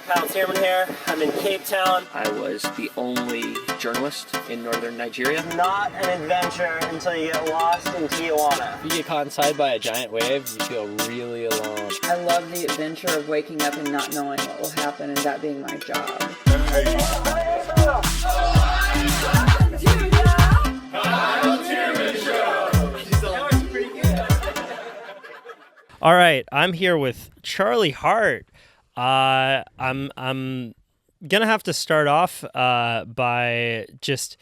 Kyle Tierman here. I'm in Cape Town. I was the only journalist in northern Nigeria. Not an adventure until you get lost in Tijuana. If you get caught inside by a giant wave, you feel really alone. I love the adventure of waking up and not knowing what will happen and that being my job. All right, I'm here with Charlie Hart. I'm gonna have to start off by just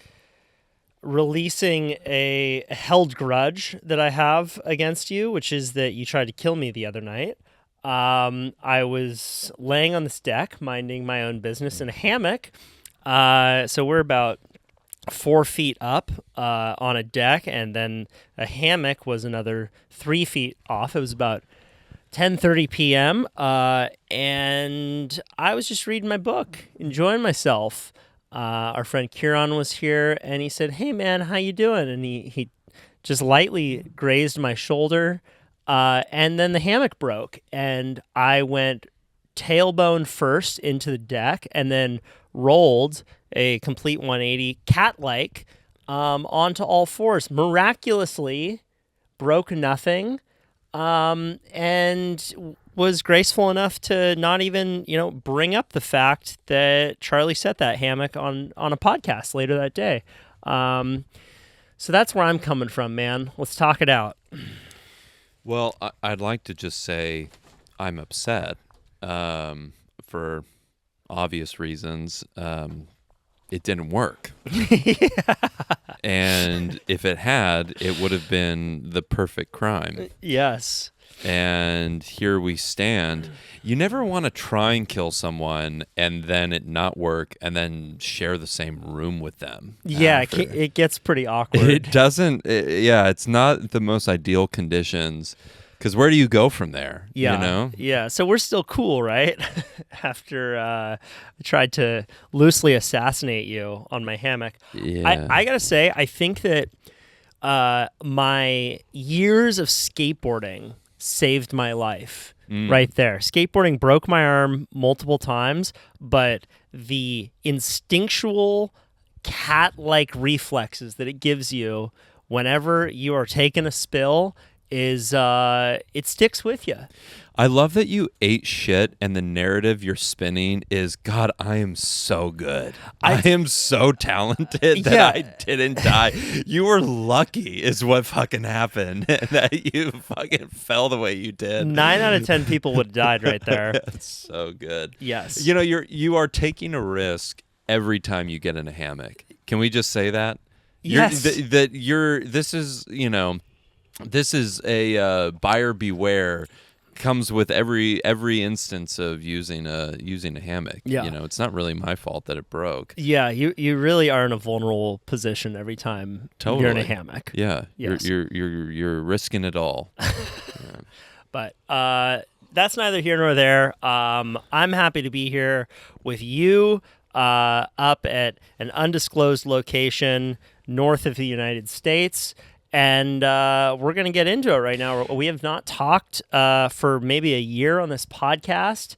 releasing a held grudge that I have against you, which is that you tried to kill me the other night. I was laying on this deck, minding my own business in a hammock. So we're about 4 feet up on a deck, and then a hammock was another 3 feet off. It was about 10:30 p.m., and I was just reading my book, enjoying myself. Our friend Kieran was here, and he said, "Hey, man, how you doing?" And he just lightly grazed my shoulder, and then the hammock broke, and I went tailbone first into the deck, and then rolled a complete 180, cat-like, onto all fours. Miraculously, broke nothing, and was graceful enough to not even, bring up the fact that Charlie set that hammock on a podcast later that day. So that's where I'm coming from, man. Let's talk it out. Well, I'd like to just say I'm upset for obvious reasons. It didn't work. And if it had, it would have been the perfect crime. Yes. And here we stand. You never want to try and kill someone and then it not work and then share the same room with them. Yeah, it gets pretty awkward. It doesn't. It's not the most ideal conditions. Because where do you go from there? Yeah, Yeah, so we're still cool, right? After I tried to loosely assassinate you on my hammock. Yeah. I got to say, I think that my years of skateboarding saved my life right there. Skateboarding broke my arm multiple times, but the instinctual cat-like reflexes that it gives you whenever you are taking a spill is it sticks with you. I love that you ate shit and the narrative you're spinning is, God, I am so good. I am so talented that I didn't die. You were lucky is what fucking happened that you fucking fell the way you did. 9 out of 10 people would have died right there. That's so good. Yes. You are taking a risk every time you get in a hammock. Can we just say that? Yes. This is a buyer beware. Comes with every instance of using a hammock. Yeah. It's not really my fault that it broke. Yeah, you really are in a vulnerable position every time you're in a hammock. Yeah. Yes. You're risking it all. Yeah. But that's neither here nor there. I'm happy to be here with you up at an undisclosed location north of the United States. And we're going to get into it right now. We have not talked for maybe a year on this podcast.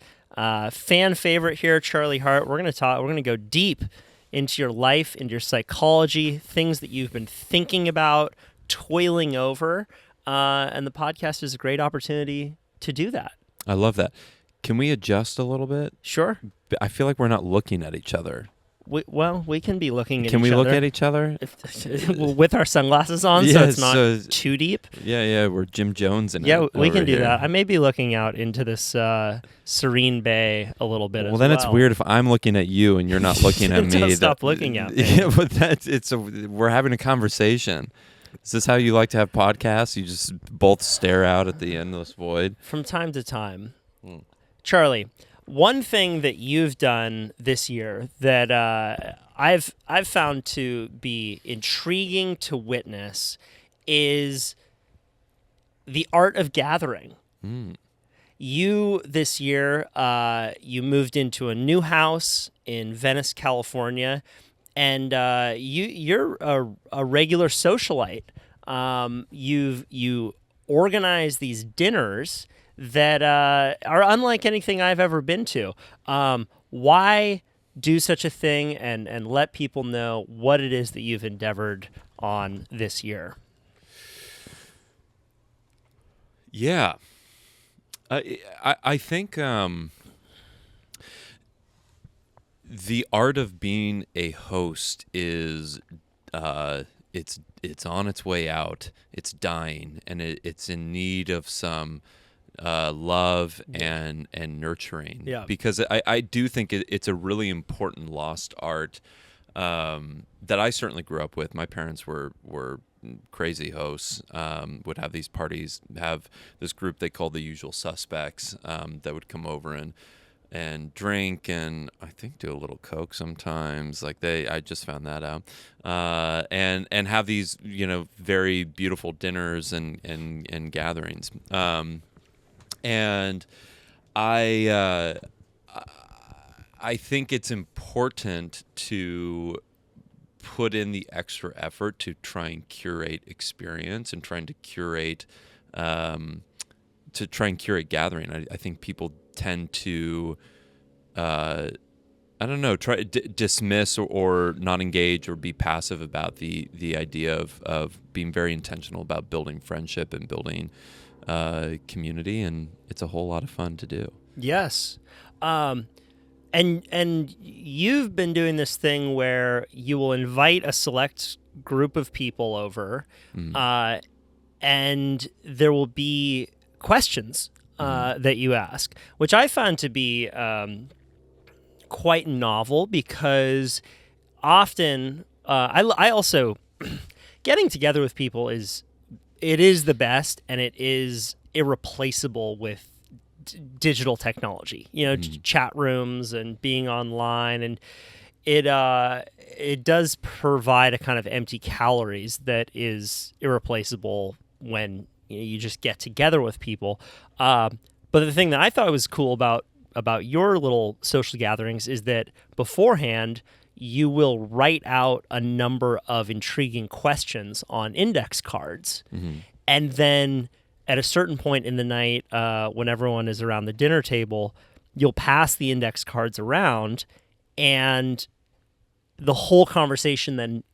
Fan favorite here, Charlie Hart. We're going to go deep into your life, into your psychology, things that you've been thinking about, toiling over. And the podcast is a great opportunity to do that. I love that. Can we adjust a little bit? Sure. I feel like we're not looking at each other. We can be looking at each other. Can we look at each other? With our sunglasses on, so it's not too deep? Yeah, we're Jim Jones and we can do that. I may be looking out into this serene bay a little bit then it's weird if I'm looking at you and you're not looking at me. Stop looking at me. Yeah, but we're having a conversation. Is this how you like to have podcasts? You just both stare out at the endless void? From time to time. Charlie, one thing that you've done this year that I've found to be intriguing to witness is the art of gathering. You this year, you moved into a new house in Venice, California, and you're a regular socialite. You organize these dinners that are unlike anything I've ever been to. Why do such a thing, and let people know what it is that you've endeavored on this year? Yeah. I think the art of being a host is it's on its way out. It's dying, and it's in need of some love and nurturing. Yeah. Because I do think it's a really important lost art that I certainly grew up with. My parents were crazy hosts, would have these parties, have this group they called the Usual Suspects that would come over and drink and I think do a little coke sometimes. I just found that out, and have these very beautiful dinners and gatherings. And I think it's important to put in the extra effort to try and curate experience and trying to curate gathering. I think people tend to try to dismiss or not engage or be passive about the idea of being very intentional about building friendship and building community, and it's a whole lot of fun to do. Yes. And you've been doing this thing where you will invite a select group of people over, and there will be questions that you ask, which I found to be quite novel, because often I also getting together with people is the best, and it is irreplaceable with digital technology, chat rooms and being online, and it does provide a kind of empty calories that is irreplaceable when you just get together with people. But the thing that I thought was cool about your little social gatherings is that beforehand you will write out a number of intriguing questions on index cards, and then at a certain point in the night, when everyone is around the dinner table, you'll pass the index cards around, and the whole conversation then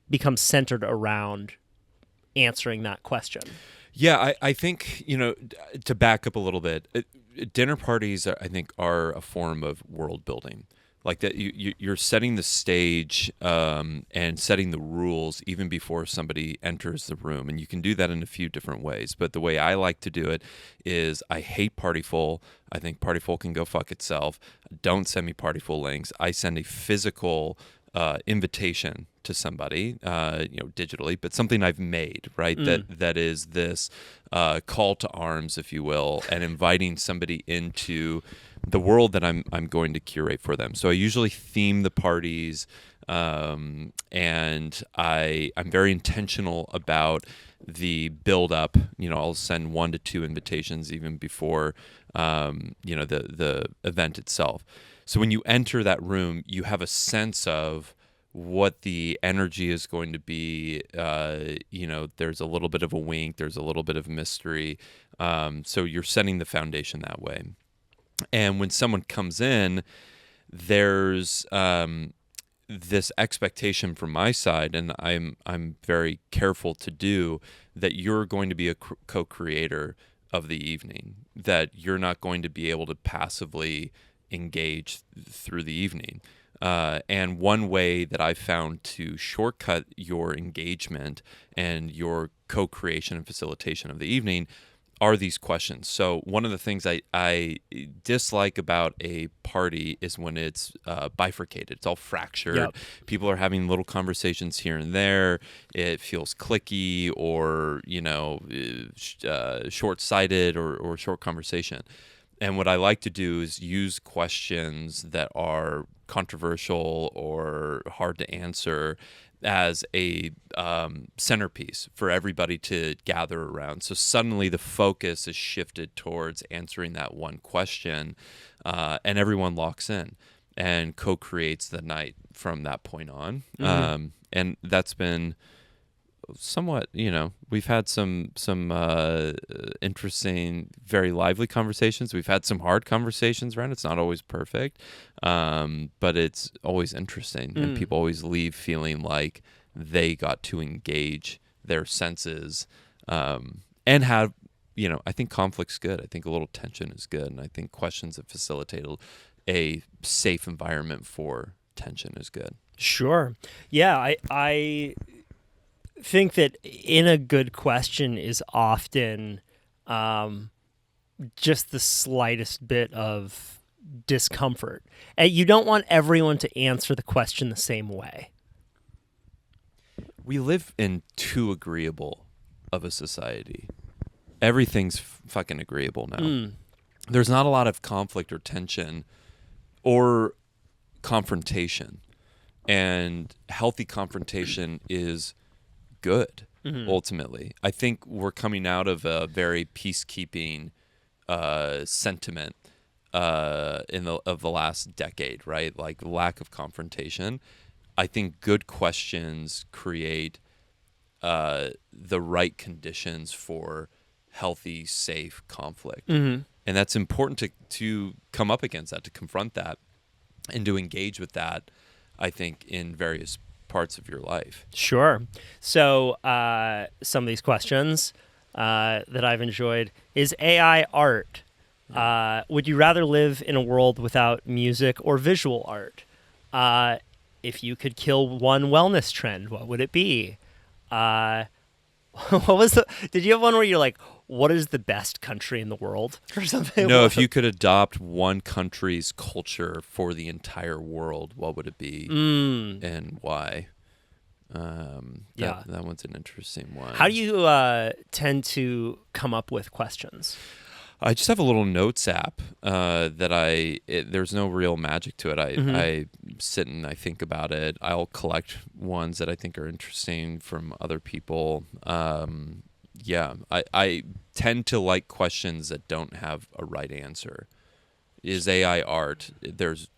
becomes centered around answering that question. Yeah, I think, to back up a little bit, dinner parties, I think, are a form of world building. Like that, you're setting the stage and setting the rules even before somebody enters the room, and you can do that in a few different ways. But the way I like to do it is, I hate Partyful. I think Partyful can go fuck itself. Don't send me Partyful links. I send a physical invitation to somebody, digitally, but something I've made, right? That is this call to arms, if you will, and inviting somebody into the world that I'm going to curate for them. So I usually theme the parties, and I'm very intentional about the build up. I'll send 1 to 2 invitations even before the event itself. So when you enter that room, you have a sense of what the energy is going to be. There's a little bit of a wink, there's a little bit of mystery. So you're setting the foundation that way. And when someone comes in, there's this expectation from my side, and I'm very careful to do, that you're going to be a co-creator of the evening, that you're not going to be able to passively engage through the evening. And one way that I've found to shortcut your engagement and your co-creation and facilitation of the evening are these questions. So one of the things I dislike about a party is when it's bifurcated. It's all fractured. Yep. People are having little conversations here and there. It feels cliquey or, short-sighted or short conversation. And what I like to do is use questions that are controversial or hard to answer as a centerpiece for everybody to gather around. So suddenly the focus is shifted towards answering that one question, and everyone locks in and co-creates the night from that point on. And that's been somewhat, we've had some interesting, very lively conversations. We've had some hard conversations around. It's not always perfect, but it's always interesting, and people always leave feeling like they got to engage their senses, and have, I think conflict's good. I think a little tension is good, and I think questions that facilitate a safe environment for tension is good. Sure. Yeah, I think that in a good question is often just the slightest bit of discomfort. And you don't want everyone to answer the question the same way. We live in too agreeable of a society. Everything's fucking agreeable now. There's not a lot of conflict or tension or confrontation. And healthy confrontation is good, ultimately. I think we're coming out of a very peacekeeping sentiment of the last decade, right? Like lack of confrontation. I think good questions create the right conditions for healthy, safe conflict. And that's important to come up against that, to confront that, and to engage with that, I think, in various parts of your life. Sure. So some of these questions that I've enjoyed is AI art. Would you rather live in a world without music or visual art? If you could kill one wellness trend, what would it be? Did you have one where you're like, what is the best country in the world or something? No, if you could adopt one country's culture for the entire world, what would it be and why? That one's an interesting one. How do you tend to come up with questions? I just have a little notes app that there's no real magic to it. I sit and I think about it. I'll collect ones that I think are interesting from other people. I tend to like questions that don't have a right answer. Is AI art? There's,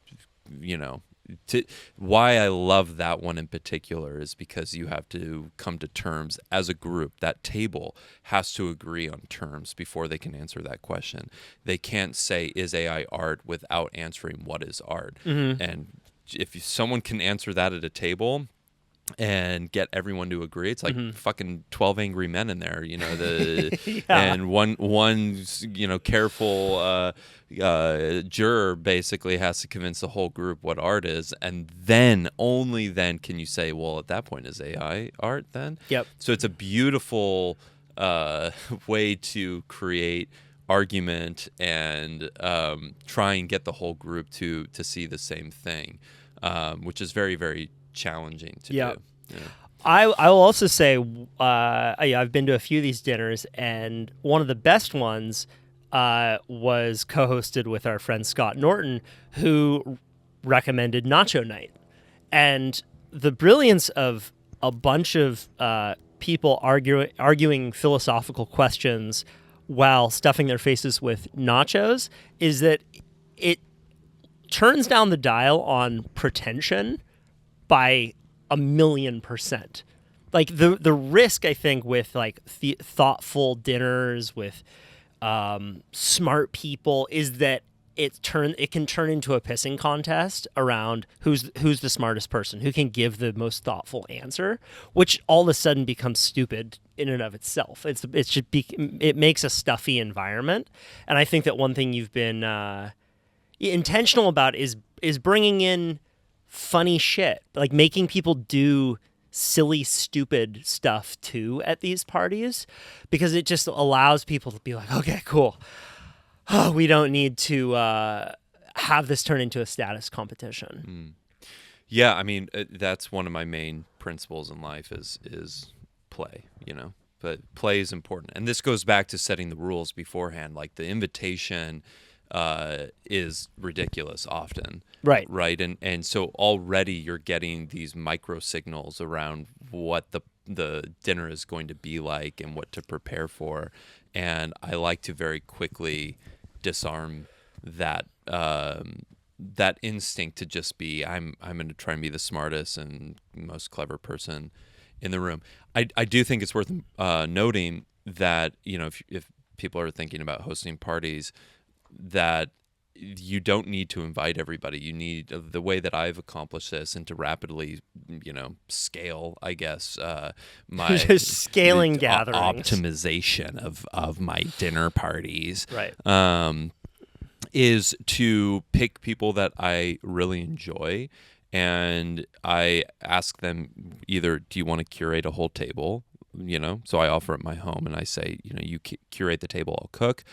why I love that one in particular is because you have to come to terms as a group. That table has to agree on terms before they can answer that question. They can't say, is AI art, without answering what is art. And if someone can answer that at a table and get everyone to agree, it's like fucking 12 Angry Men in there, and one careful juror basically has to convince the whole group what art is, and then only then can you say, well, at that point, is AI art then? Yep. So it's a beautiful way to create argument and try and get the whole group to see the same thing, which is very, very challenging to do. Yeah. I will also say I've been to a few of these dinners, and one of the best ones was co-hosted with our friend Scott Norton, who recommended Nacho Night. And the brilliance of a bunch of people arguing philosophical questions while stuffing their faces with nachos is that it turns down the dial on pretension by 1,000,000%. Like the risk, I think, with like thoughtful dinners with smart people is that it can turn into a pissing contest around who's the smartest person, who can give the most thoughtful answer, which all of a sudden becomes stupid in and of itself. It makes a stuffy environment, and I think that one thing you've been intentional about is bringing in funny shit, like making people do silly, stupid stuff too at these parties, because it just allows people to be like, okay, cool. Oh, we don't need to have this turn into a status competition. Yeah, I mean, that's one of my main principles in life is play, But play is important. And this goes back to setting the rules beforehand. Like the invitation is ridiculous often. Right. And so already you're getting these micro signals around what the dinner is going to be like and what to prepare for. And I like to very quickly disarm that instinct to just be, I'm going to try and be the smartest and most clever person in the room. I do think it's worth noting that, if people are thinking about hosting parties, that you don't need to invite everybody. You need the way that I've accomplished this, and to rapidly, scale, I guess, my Just scaling gatherings. Optimization of my dinner parties, Right. Is to pick people that I really enjoy, and I ask them either, do you want to curate a whole table? So I offer at my home, and I say, you curate the table, I'll cook.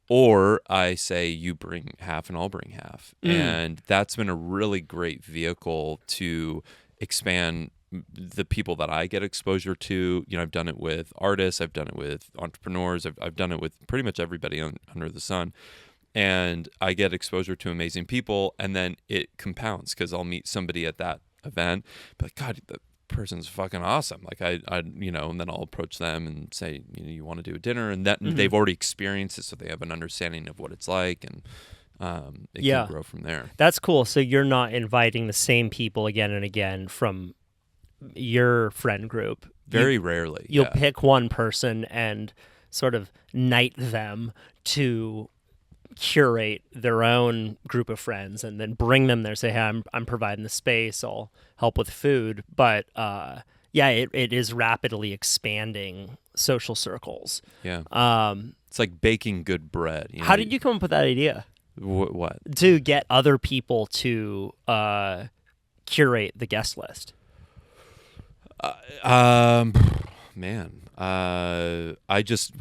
Or I say, you bring half and I'll bring half. And that's been a really great vehicle to expand the people that I get exposure to. I've done it with artists. I've done it with entrepreneurs. I've done it with pretty much everybody under the sun. And I get exposure to amazing people. And then it compounds, because I'll meet somebody at that event, be like, God, the person's fucking awesome. Like I and then I'll approach them and say, you want to do a dinner, and that they've already experienced it, so they have an understanding of what it's like, and it can grow from there. That's cool. So you're not inviting the same people again and again from your friend group. Very rarely. You'll pick one person and sort of knight them to curate their own group of friends, and then bring them there. Say, hey, I'm providing the space. I'll help with food. But it is rapidly expanding social circles. Yeah. It's like baking good bread. How did you come up with that idea? What? To get other people to curate the guest list. Man, I just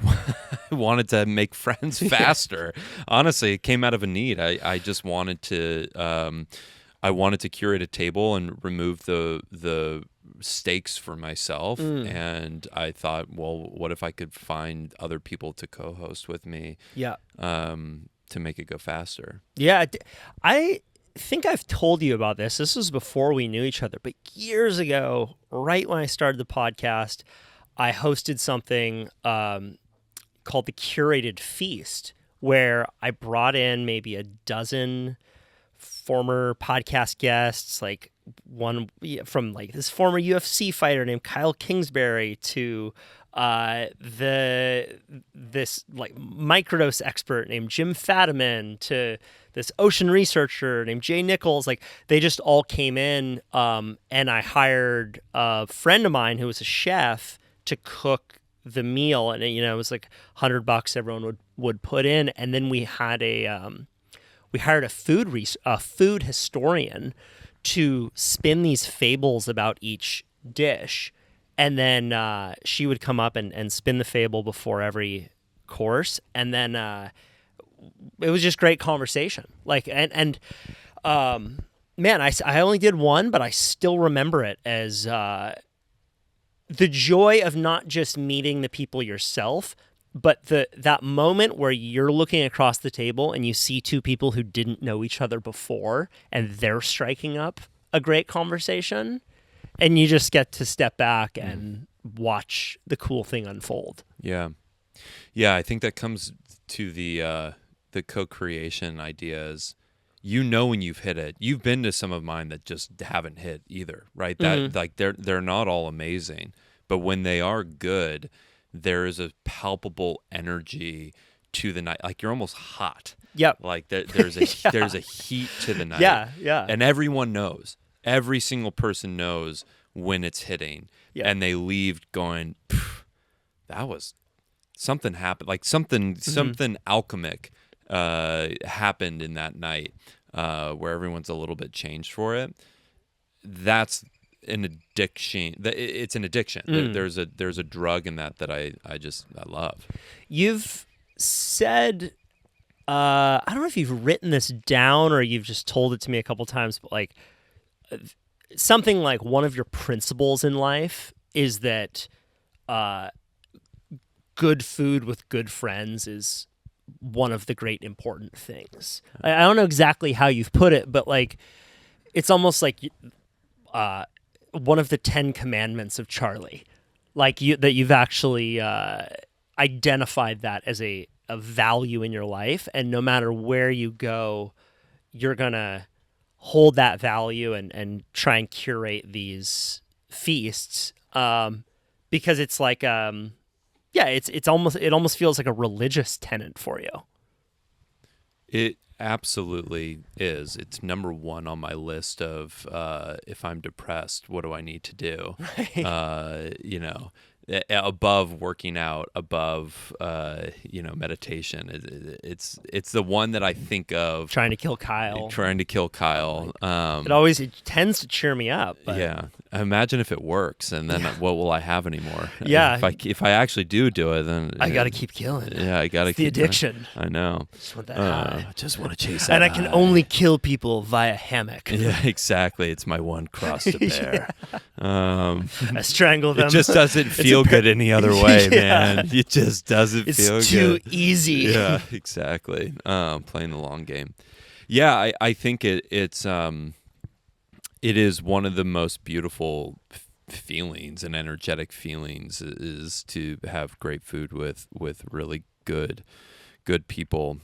wanted to make friends faster. Honestly, it came out of a need. I just wanted to. I wanted to curate a table and remove the stakes for myself. And I thought, well, what if I could find other people to co-host with me? Yeah. To make it go faster. Yeah, I think I've told you about this. This was before we knew each other, but years ago, right when I started the podcast, I hosted something called the Curated Feast, where I brought in maybe a dozen former podcast guests, like one from like this former UFC fighter named Kyle Kingsbury, to this like microdose expert named Jim Fadiman, to this ocean researcher named Jay Nichols. Like, they just all came in, and I hired a friend of mine who was a chef to cook the meal, and it was like $100 everyone would put in, and then we had we hired a food historian to spin these fables about each dish, and then she would come up and spin the fable before every course, and then it was just great conversation. Like, and man, I only did one, but I still remember it as the joy of not just meeting the people yourself, but that moment where you're looking across the table and you see two people who didn't know each other before, and they're striking up a great conversation, and you just get to step back and watch the cool thing unfold. Yeah, I think that comes to the co-creation ideas. When you've hit it. You've been to some of mine that just haven't hit either, right? That like they're not all amazing, but when they are good, there is a palpable energy to the night. Like, you're almost hot. Yep. Like there's a there's a heat to the night. Yeah. And everyone knows. Every single person knows when it's hitting, and they leave going, that was something happened. Like something alchemic happened in that night, where everyone's a little bit changed for it. That's an addiction. It's an addiction. There's a drug in that I love. You've said, I don't know if you've written this down or you've just told it to me a couple times, but like something like one of your principles in life is that good food with good friends is one of the great important things. I don't know exactly how you've put it, but like it's almost like one of the 10 commandments of Charlie, like that you've actually identified that as a value in your life, and no matter where you go, you're gonna hold that value and try and curate these feasts because it's like it almost feels like a religious tenet for you. It absolutely is. It's number one on my list of if I'm depressed, what do I need to do? You know, above working out, above meditation. It's the one that I think of. Trying to kill Kyle. It tends to cheer me up. But... Yeah. Imagine if it works, and then what will I have anymore? Yeah. If I actually do it, then I got to keep killing. Yeah, I got to keep the addiction. I know. Just want that high. I just want to chase that. And I can only kill people via hammock. Yeah, exactly. It's my one cross to bear. I strangle them. It just doesn't feel good any other way, man. It just doesn't feel good. It's too easy. Yeah, exactly. Playing the long game. Yeah, I think it is one of the most beautiful feelings and energetic feelings is to have great food with really good people.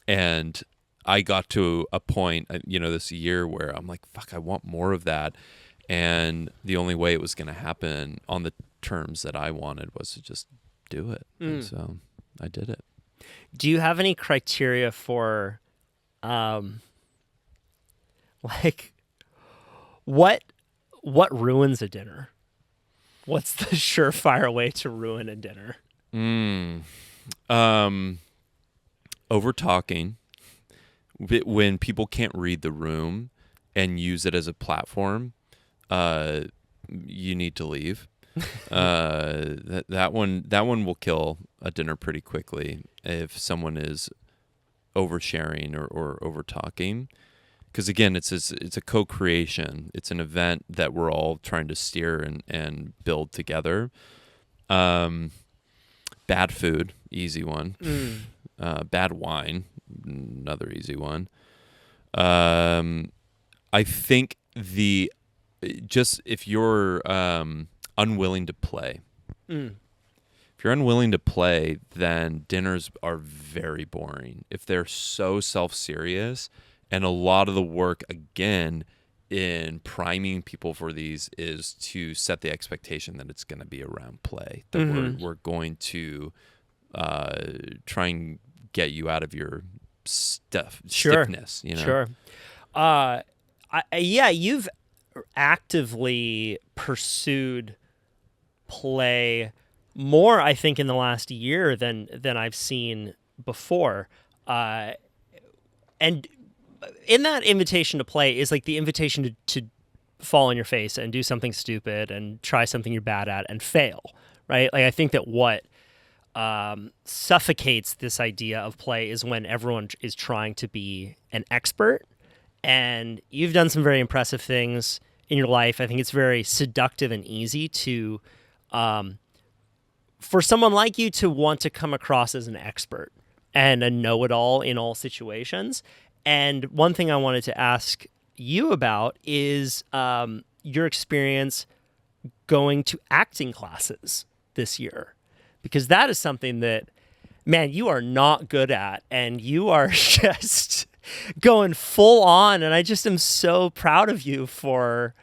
And I got to a point, this year where I'm like, fuck, I want more of that. And the only way it was going to happen on the terms that I wanted was to just do it. And so I did it. Do you have any criteria for, what ruins a dinner? What's the surefire way to ruin a dinner? Over talking. When people can't read the room and use it as a platform, you need to leave. That one will kill a dinner pretty quickly if someone is oversharing or over talking. Because again, it's a co-creation. It's an event that we're all trying to steer and build together. Bad food, easy one. Bad wine, another easy one. I think if you're unwilling to play. If you're unwilling to play, then dinners are very boring. If they're so self-serious, and a lot of the work, again, in priming people for these is to set the expectation that it's going to be around play, that we're going to try and get you out of your stiffness. Sure. You've actively pursued play more, I think, in the last year than I've seen before. And in that invitation to play is like the invitation to fall on your face and do something stupid and try something you're bad at and fail, right? Like I think that what suffocates this idea of play is when everyone is trying to be an expert. And you've done some very impressive things in your life. I think it's very seductive and easy to, for someone like you to want to come across as an expert and a know-it-all in all situations. And one thing I wanted to ask you about is your experience going to acting classes this year, because that is something that, man, you are not good at, and you are just going full on. And I just am so proud of you for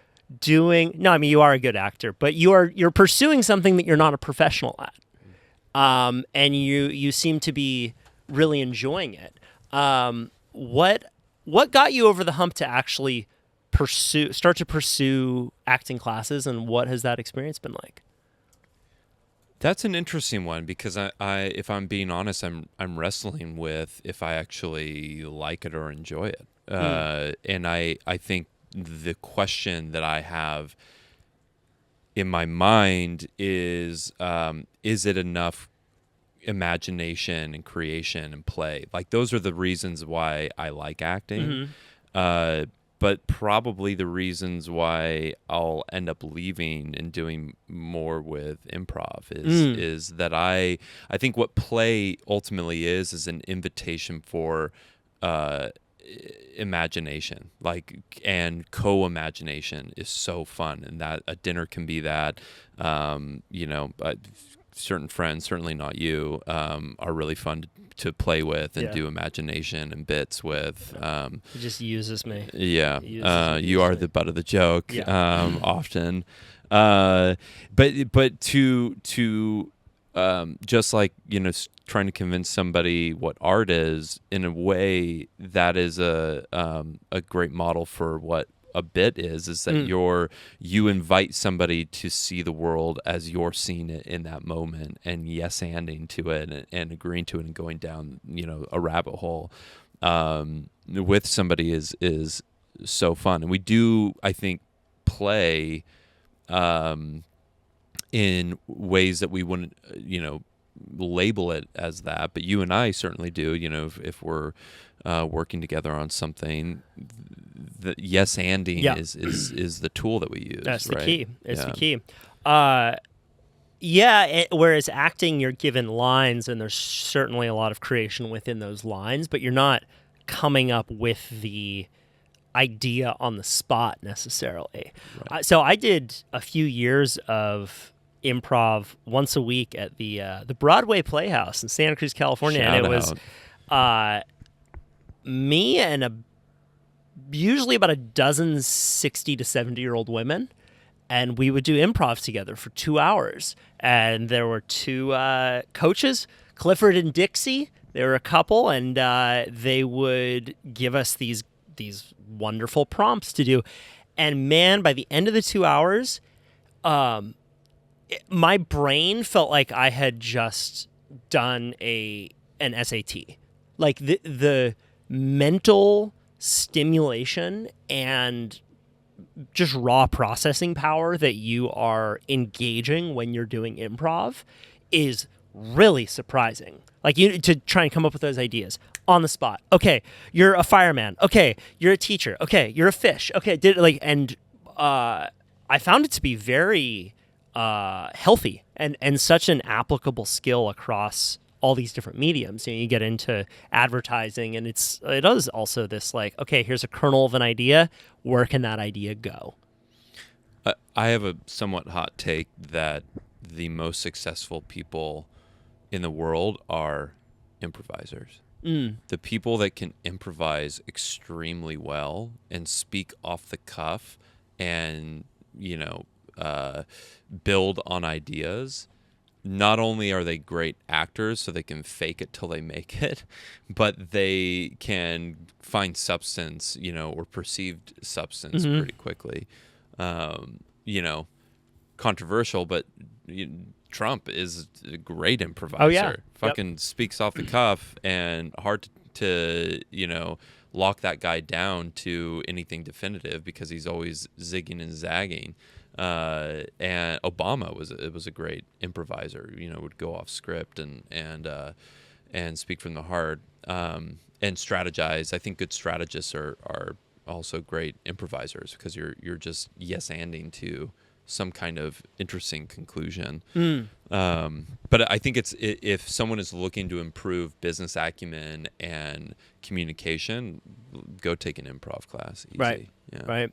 doing. No, I mean, you are a good actor, but you're pursuing something that you're not a professional at, and you seem to be really enjoying it. What got you over the hump to actually start to pursue acting classes, and what has that experience been like? That's an interesting one, because I if I'm being honest, I'm wrestling with if I actually like it or enjoy it. And I think the question that I have in my mind is it enough imagination and creation and play? Like, those are the reasons why I like acting. But probably the reasons why I'll end up leaving and doing more with improv is that I think what play ultimately is an invitation for imagination, and co-imagination is so fun, and that a dinner can be that, certain friends, certainly not you, are really fun to play with and Yeah. do imagination and bits with. He just uses me. Yeah, Uses you are me. the butt of the joke Yeah. often. But to just like trying to convince somebody what art is, in a way that is a great model for what a bit is that you invite somebody to see the world as you're seeing it in that moment, and yes-anding to it and agreeing to it and going down a rabbit hole with somebody is so fun. And we do, I think, play in ways that we wouldn't label it as that, but you and I certainly do. If we're working together on something, the yes-anding is the tool that we use. That's the right? key. It's Yeah. the key. Whereas acting, you're given lines, and there's certainly a lot of creation within those lines, but you're not coming up with the idea on the spot necessarily. So I did a few years of improv once a week at the Broadway Playhouse in Santa Cruz, California, Shout and it was me and usually about a dozen 60 to 70-year-old women, and we would do improv together for 2 hours. And there were two coaches, Clifford and Dixie. They were a couple, and they would give us these wonderful prompts to do. And man, by the end of the 2 hours, my brain felt like I had just done an SAT. Like the mental stimulation and just raw processing power that you are engaging when you're doing improv is really surprising. Like, to try and come up with those ideas on the spot. Okay, you're a fireman. Okay, you're a teacher. Okay, you're a fish. Okay, I found it to be very healthy and such an applicable skill across all these different mediums. You get into advertising, and it is also this like, okay, here's a kernel of an idea. Where can that idea go? I have a somewhat hot take that the most successful people in the world are improvisers. The people that can improvise extremely well and speak off the cuff and build on ideas. Not only are they great actors, so they can fake it till they make it, but they can find substance, or perceived substance pretty quickly. Controversial, but Trump is a great improviser. Oh, yeah. Fucking speaks off the cuff, and hard to lock that guy down to anything definitive because he's always zigging and zagging. And Obama was a great improviser. Would go off script and speak from the heart and strategize. I think good strategists are also great improvisers because you're just yes-anding to some kind of interesting conclusion. But I think if someone is looking to improve business acumen and communication, go take an improv class. Easy. Right. Yeah. Right.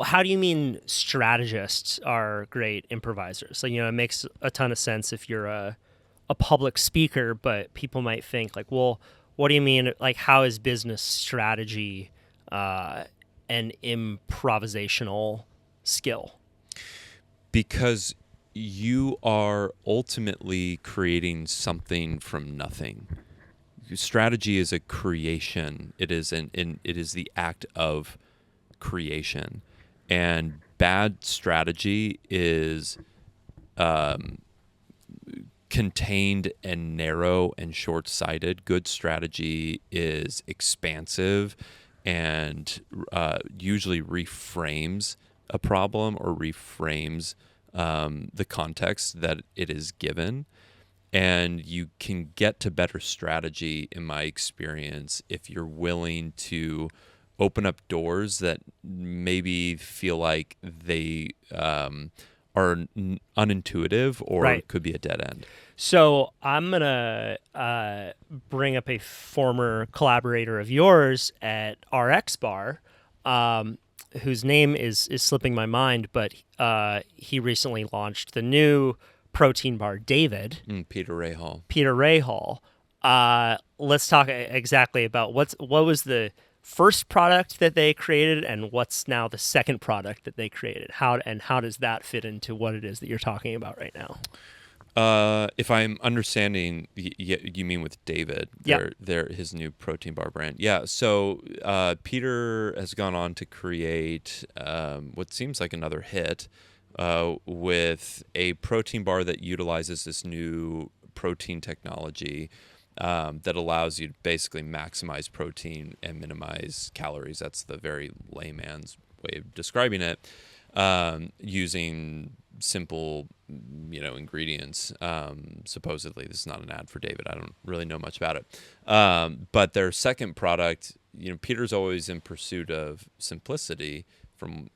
How do you mean strategists are great improvisers? So, it makes a ton of sense if you're a public speaker, but people might think like, well, what do you mean? Like, how is business strategy an improvisational skill? Because you are ultimately creating something from nothing. Strategy is a creation. It is it is the act of creation, and bad strategy is contained and narrow and short-sighted. Good strategy is expansive and usually reframes a problem or reframes the context that it is given. And you can get to better strategy, in my experience, if you're willing to open up doors that maybe feel like they are unintuitive or could be a dead end. So I'm going to bring up a former collaborator of yours at RX Bar, whose name is slipping my mind, but he recently launched the new protein bar David, Peter Rahal. Peter Rahal. Let's talk exactly about what was the first product that they created and what's now the second product that they created. How does that fit into what it is that you're talking about right now? If I'm understanding, you mean with David, his new protein bar brand. Yeah. So Peter has gone on to create what seems like another hit with a protein bar that utilizes this new protein technology that allows you to basically maximize protein and minimize calories. That's the very layman's way of describing it, using simple, ingredients. Supposedly, this is not an ad for David. I don't really know much about it. But their second product, Peter's always in pursuit of simplicity, from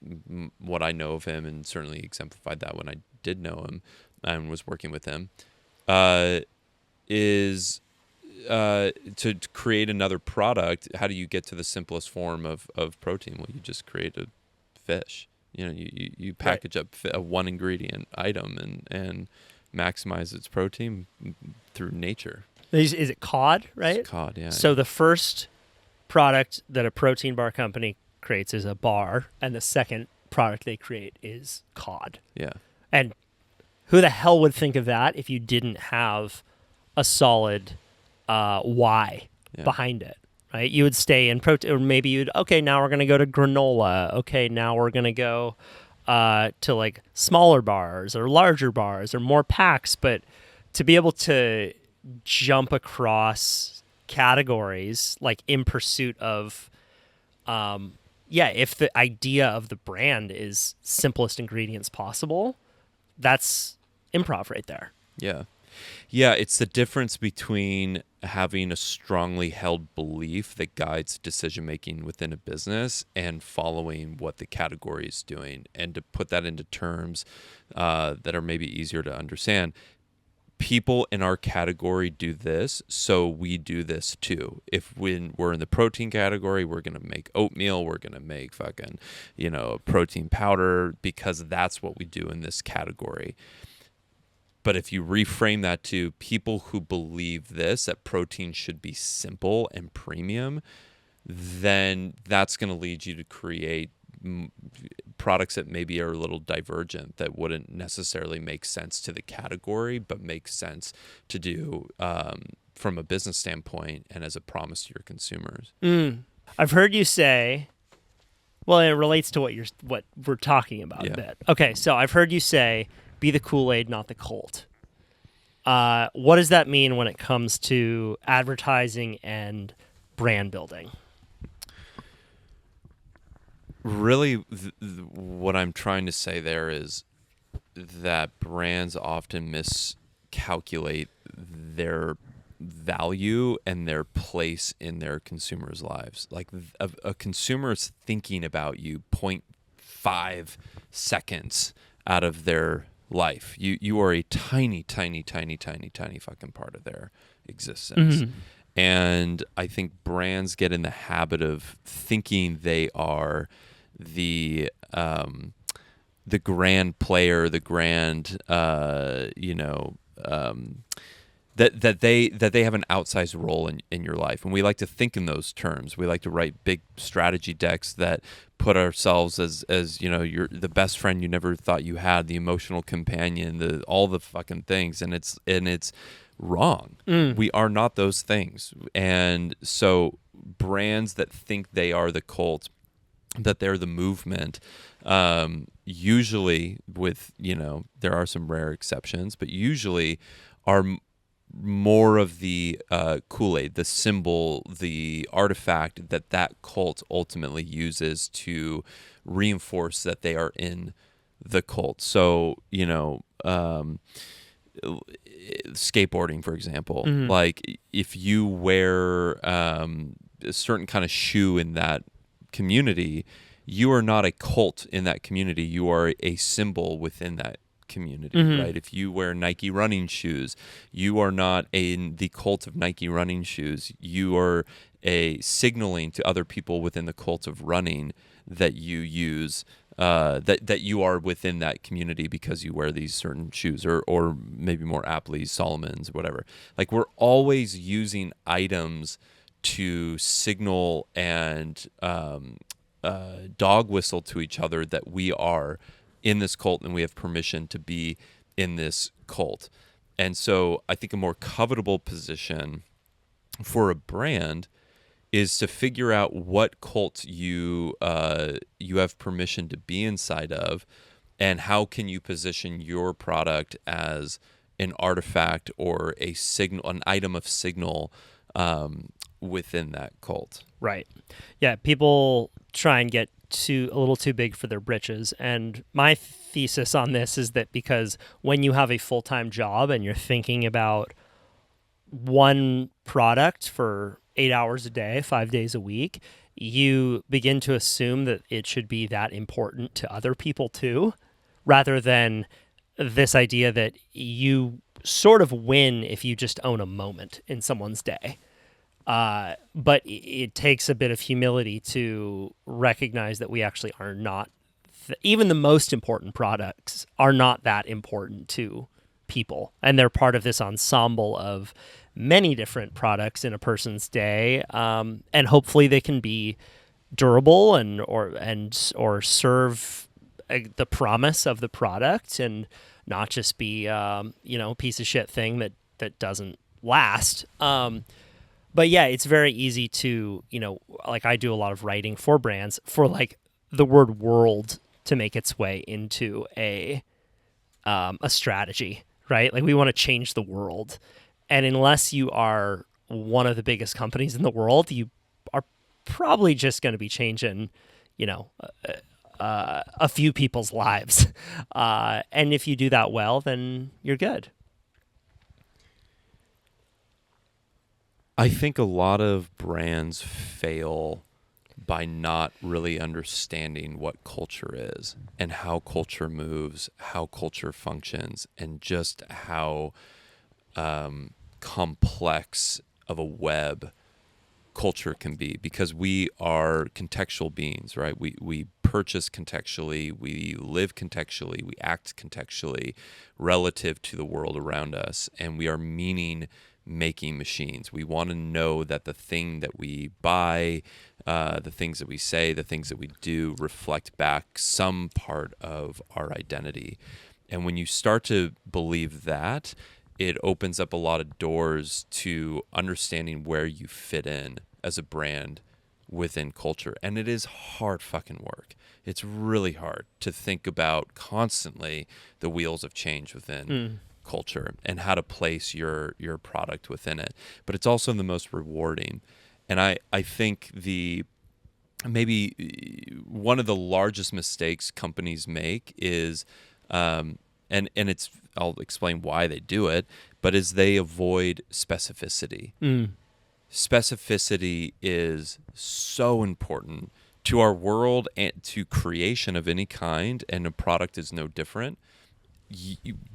what I know of him, and certainly exemplified that when I did know him and was working with him, is to create another product. How do you get to the simplest form of protein? Well, you just create a fish. You package up a one ingredient item and maximize its protein through nature. Is it cod, right? It's cod, yeah. So the first product that a protein bar company creates is a bar, and the second product they create is cod. Yeah. And who the hell would think of that if you didn't have a solid why behind it? Right, you would stay in protein, or maybe now we're going to go to granola. Okay, now we're going to go to like smaller bars or larger bars or more packs. But to be able to jump across categories, like in pursuit of, if the idea of the brand is simplest ingredients possible, that's improv right there. Yeah. Yeah, it's the difference between having a strongly held belief that guides decision making within a business and following what the category is doing, and to put that into terms that are maybe easier to understand. People in our category do this, so we do this too. If when we're in the protein category, we're going to make oatmeal, we're going to make fucking, protein powder, because that's what we do in this category. But if you reframe that to people who believe that protein should be simple and premium, then that's going to lead you to create products that maybe are a little divergent, that wouldn't necessarily make sense to the category, but make sense to do from a business standpoint and as a promise to your consumers. I've heard you say, well, it relates to what we're talking about a bit. Okay, so I've heard you say, be the Kool-Aid, not the Colt. What does that mean when it comes to advertising and brand building? Really, what I'm trying to say there is that brands often miscalculate their value and their place in their consumers' lives. Like a consumer's thinking about you 0.5 seconds out of their life. You are a tiny fucking part of their existence. Mm-hmm. And I think brands get in the habit of thinking they are the grand player, the grand that they have an outsized role in your life. And we like to think in those terms. We like to write big strategy decks that put ourselves as you're the best friend you never thought you had, the emotional companion, all the fucking things, and it's wrong. We are not those things. And so brands that think they are the cult, that they're the movement, usually, with there are some rare exceptions, but usually are more of the Kool-Aid, the symbol, the artifact that cult ultimately uses to reinforce that they are in the cult. So, skateboarding, for example, like if you wear a certain kind of shoe in that community, you are not a cult in that community. You are a symbol within that community, right? If you wear Nike running shoes, you are not in the cult of Nike running shoes. You are a signaling to other people within the cult of running that you use, that you are within that community because you wear these certain shoes, or maybe more aptly Solomon's, whatever. Like, we're always using items to signal and dog whistle to each other that we are in this cult and we have permission to be in this cult. And so I think a more covetable position for a brand is to figure out what cult you have permission to be inside of, and how can you position your product as an artifact or a signal, an item of signal within that cult. Right. Yeah, people try and get a little too big for their britches. And my thesis on this is that because when you have a full-time job and you're thinking about one product for 8 hours a day, 5 days a week, you begin to assume that it should be that important to other people too, rather than this idea that you sort of win if you just own a moment in someone's day. But it takes a bit of humility to recognize that we actually are not, even the most important products are not that important to people. And they're part of this ensemble of many different products in a person's day. And hopefully they can be durable or serve the promise of the product and not just be, a piece of shit thing that doesn't last. But yeah, it's very easy to, like I do a lot of writing for brands for like the word world to make its way into a strategy, right? Like we want to change the world. And unless you are one of the biggest companies in the world, you are probably just going to be changing, a few people's lives. And if you do that well, then you're good. I think a lot of brands fail by not really understanding what culture is and how culture moves, how culture functions, and just how complex of a web culture can be, because we are contextual beings, right? We purchase contextually, we live contextually, we act contextually relative to the world around us, and we are meaning-making machines. We want to know that the thing that we buy, the things that we say, the things that we do reflect back some part of our identity. And when you start to believe that, it opens up a lot of doors to understanding where you fit in as a brand within culture. And it is hard fucking work. It's really hard to think about constantly the wheels of change within culture and how to place your product within it. But it's also the most rewarding. And I think maybe one of the largest mistakes companies make is and it's, I'll explain why they do it, but is they avoid specificity. Specificity is so important to our world and to creation of any kind, and a product is no different.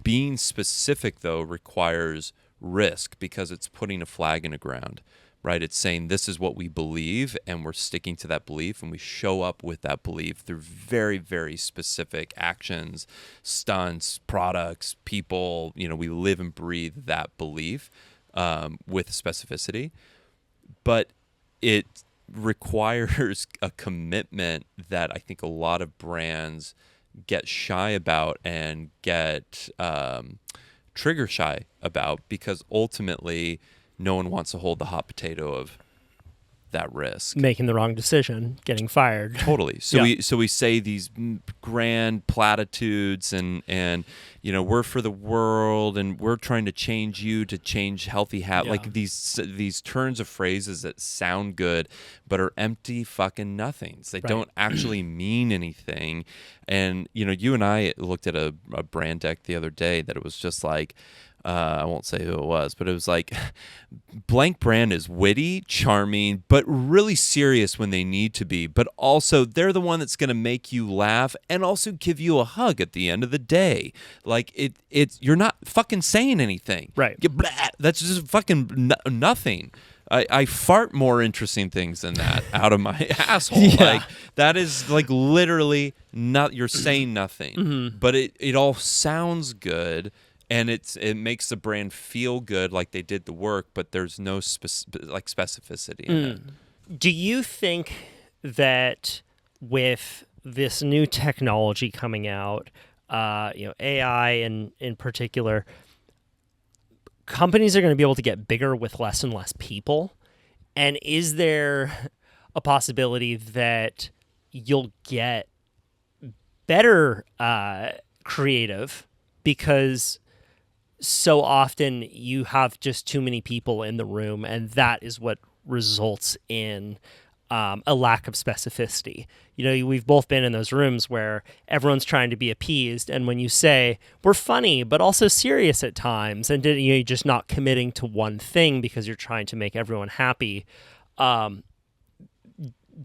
Being specific, though, requires risk because it's putting a flag in the ground, right? It's saying this is what we believe, and we're sticking to that belief, and we show up with that belief through very, very specific actions, stunts, products, people. We live and breathe that belief with specificity. But it requires a commitment that I think a lot of brands get shy about and get trigger shy about, because ultimately no one wants to hold the hot potato of that risk. Making the wrong decision, getting fired. Totally. So we say these grand platitudes and we're for the world and we're trying to change you to change healthy habits. Like these turns of phrases that sound good but are empty fucking nothings. They don't actually mean anything. And you and I looked at a brand deck the other day that it was just like, I won't say who it was, but it was like, blank brand is witty, charming, but really serious when they need to be. But also, they're the one that's going to make you laugh and also give you a hug at the end of the day. Like it's you're not fucking saying anything. Right. That's just fucking nothing. I fart more interesting things than that out of my asshole. Yeah. Like that is like literally not. You're saying nothing, but it all sounds good, and it makes the brand feel good, like they did the work. But there's no specificity in it. Do you think that with this new technology coming out, AI in particular, companies are going to be able to get bigger with less and less people? And is there a possibility that you'll get better creative because so often you have just too many people in the room, and that is what results in a lack of specificity? We've both been in those rooms where everyone's trying to be appeased, and when you say we're funny but also serious at times, and you're just not committing to one thing because you're trying to make everyone happy, do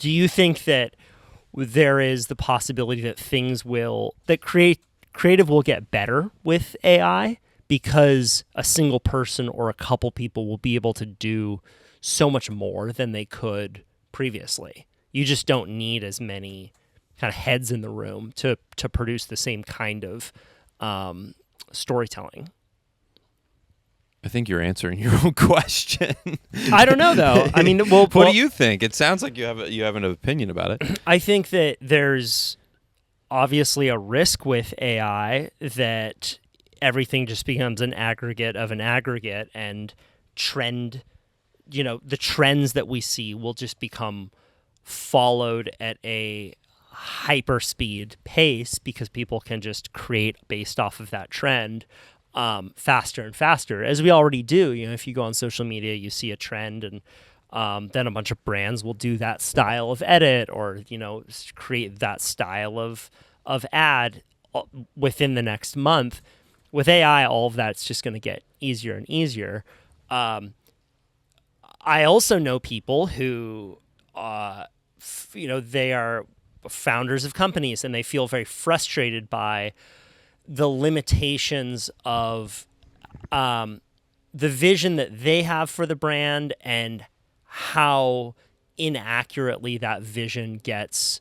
you think that there is the possibility that creative will get better with AI because a single person or a couple people will be able to do so much more than they could previously? You just don't need as many kind of heads in the room to produce the same kind of storytelling. I think you're answering your own question. I don't know, though. I mean, what do you think? It sounds like you have an opinion about it. I think that there's obviously a risk with AI that everything just becomes an aggregate of an aggregate, and the trends that we see will just become followed at a hyperspeed pace because people can just create based off of that trend faster and faster, as we already do. If you go on social media, you see a trend, and then a bunch of brands will do that style of edit or create that style of ad within the next month. With AI, all of that's just going to get easier and easier. I also know people who they are founders of companies, and they feel very frustrated by the limitations of the vision that they have for the brand, and how inaccurately that vision gets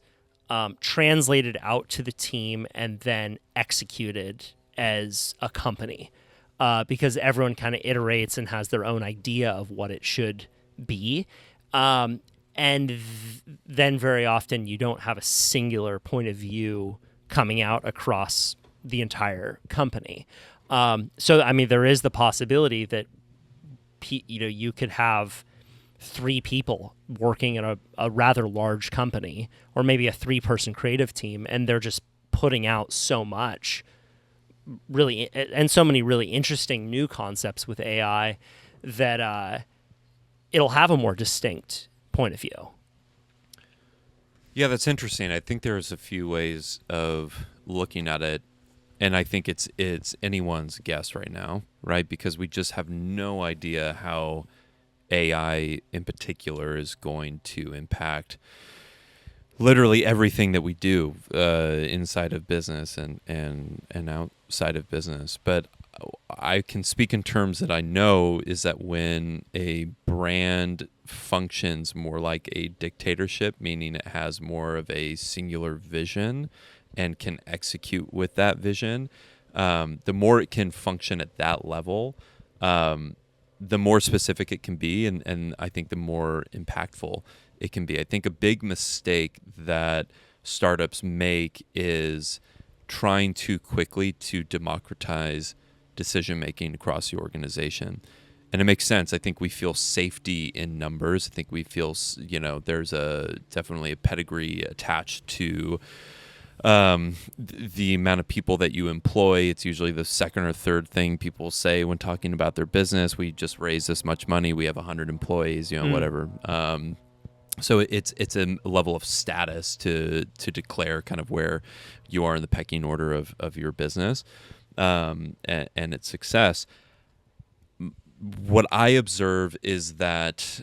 translated out to the team and then executed as a company, because everyone kind of iterates and has their own idea of what it should be. Then very often you don't have a singular point of view coming out across the entire company. So, I mean, there is the possibility that, you could have 3 people working in a rather large company, or maybe a 3-person creative team, and they're just putting out so much and so many really interesting new concepts with AI that it'll have a more distinct point of view. Yeah, that's interesting. I think there's a few ways of looking at it, and I think it's anyone's guess right now, right? Because we just have no idea how AI in particular is going to impact literally everything that we do inside of business and outside of business. But I can speak in terms that I know is that when a brand functions more like a dictatorship, meaning it has more of a singular vision and can execute with that vision, the more it can function at that level, the more specific it can be, and I think the more impactful it can be. I think a big mistake that startups make is trying too quickly to democratize decision-making across the organization. And it makes sense. I think we feel safety in numbers. I think we feel, there's definitely a pedigree attached to the amount of people that you employ. It's usually the second or third thing people say when talking about their business. We just raised this much money. We have 100 employees, whatever. So it's a level of status to declare kind of where you are in the pecking order of your business and its success. What I observe is that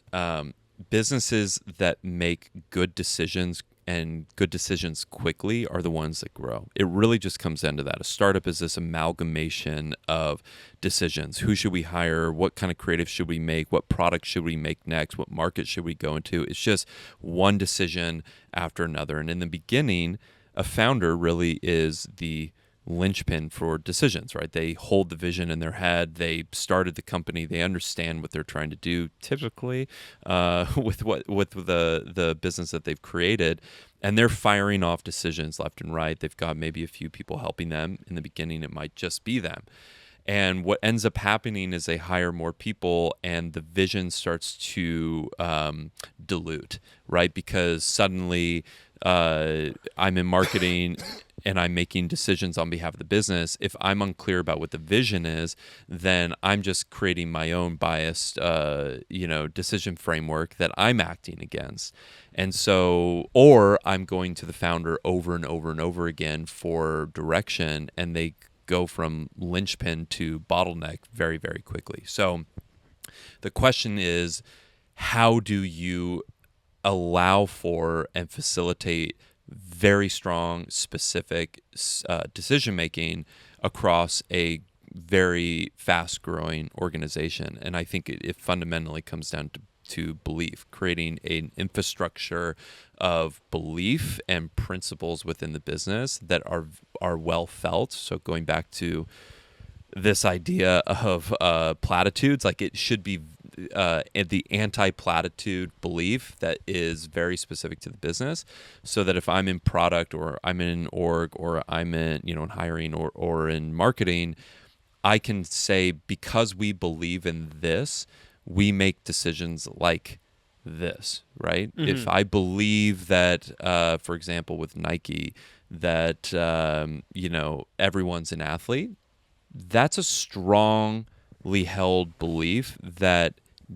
businesses that make good decisions and good decisions quickly are the ones that grow. It really just comes down to that. A startup is this amalgamation of decisions. Who should we hire? What kind of creative should we make? What product should we make next? What market should we go into? It's just one decision after another. And in the beginning, a founder really is the linchpin for decisions, right? They hold the vision in their head. They started the company. They understand what they're trying to do. Typically, with the business that they've created, and they're firing off decisions left and right. They've got maybe a few people helping them. In the beginning, it might just be them. And what ends up happening is they hire more people, and the vision starts to dilute, right? Because suddenly I'm in marketing and I'm making decisions on behalf of the business. If I'm unclear about what the vision is, then I'm just creating my own biased, decision framework that I'm acting against. And so, or I'm going to the founder over and over and over again for direction, and they go from linchpin to bottleneck very, very quickly. So the question is, how do you allow for and facilitate very strong, specific decision making across a very fast growing organization? And I think it fundamentally comes down to belief, creating an infrastructure of belief and principles within the business that are well felt. So going back to this idea of platitudes, like it should be the anti-platitude belief that is very specific to the business, so that if I'm in product or I'm in org or I'm in hiring or in marketing, I can say, because we believe in this, we make decisions like this, right? Mm-hmm. If I believe that, for example, with Nike, that everyone's an athlete, that's a strongly held belief that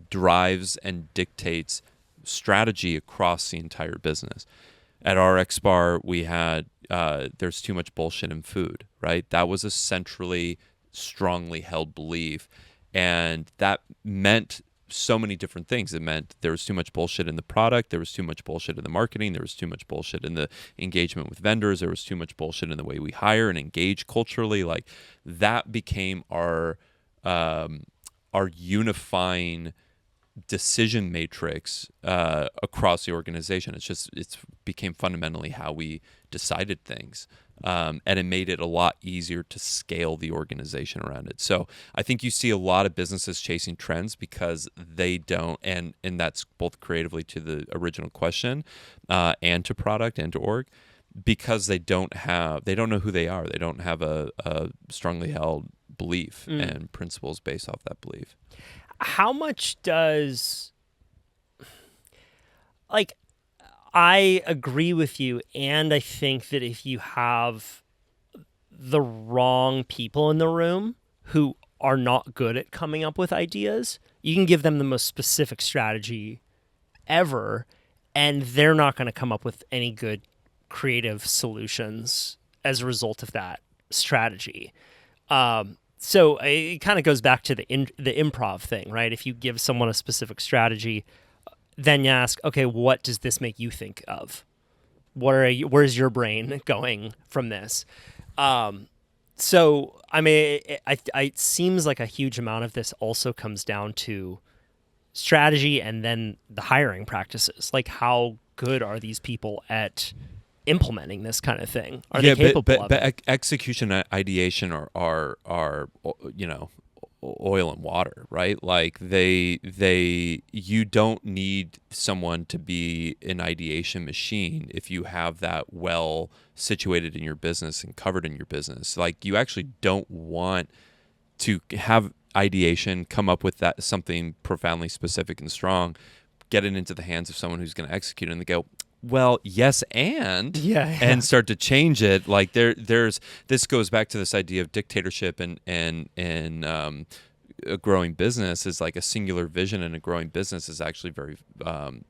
drives and dictates strategy across the entire business. At our X Bar, we had there's too much bullshit in food, right? That was a centrally, strongly held belief, and that meant so many different things. It meant there was too much bullshit in the product, there was too much bullshit in the marketing, there was too much bullshit in the engagement with vendors, there was too much bullshit in the way we hire and engage culturally. Like, that became our unifying decision matrix across the organization. It's became fundamentally how we decided things. And it made it a lot easier to scale the organization around it. So I think you see a lot of businesses chasing trends because they don't, and that's both creatively to the original question and to product and to org, because they don't know who they are. They don't have a strongly held belief and principles based off that belief. How much does, like, I agree with you, and I think that if you have the wrong people in the room who are not good at coming up with ideas, you can give them the most specific strategy ever, and they're not going to come up with any good creative solutions as a result of that strategy. So it kind of goes back to the improv thing, right? If you give someone a specific strategy, then you ask, okay, what does this make you think of? Where's your brain going from this? So, I mean, it seems like a huge amount of this also comes down to strategy and then the hiring practices. Like, how good are these people at implementing this kind of thing? Are they capable of it? But execution and ideation are oil and water, right? Like you don't need someone to be an ideation machine if you have that well situated in your business and covered in your business. Like, you actually don't want to have ideation, come up with that something profoundly specific and strong, get it into the hands of someone who's going to execute it, and they go, well, yes, and start to change it. Like, there's this goes back to this idea of dictatorship and a growing business is like a singular vision, and a growing business is actually very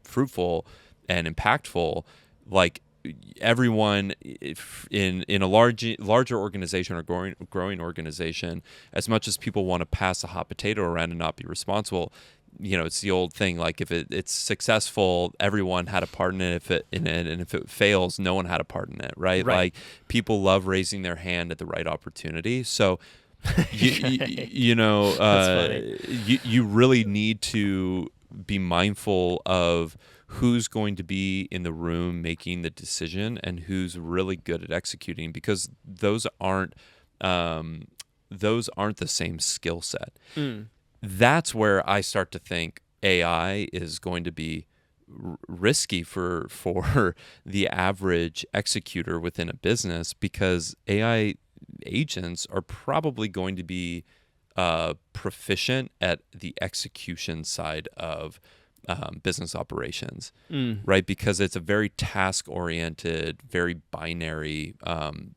fruitful and impactful. Like, everyone in a larger organization or growing organization, as much as people want to pass a hot potato around and not be responsible, it's the old thing. Like if it's successful, everyone had a part in it. And if it fails, no one had a part in it, right? Right. Like people love raising their hand at the right opportunity. So, you really need to be mindful of who's going to be in the room making the decision and who's really good at executing, because those aren't the same skill set. That's where I start to think AI is going to be risky for the average executor within a business, because AI agents are probably going to be proficient at the execution side of business operations, right? Because it's a very task-oriented, very binary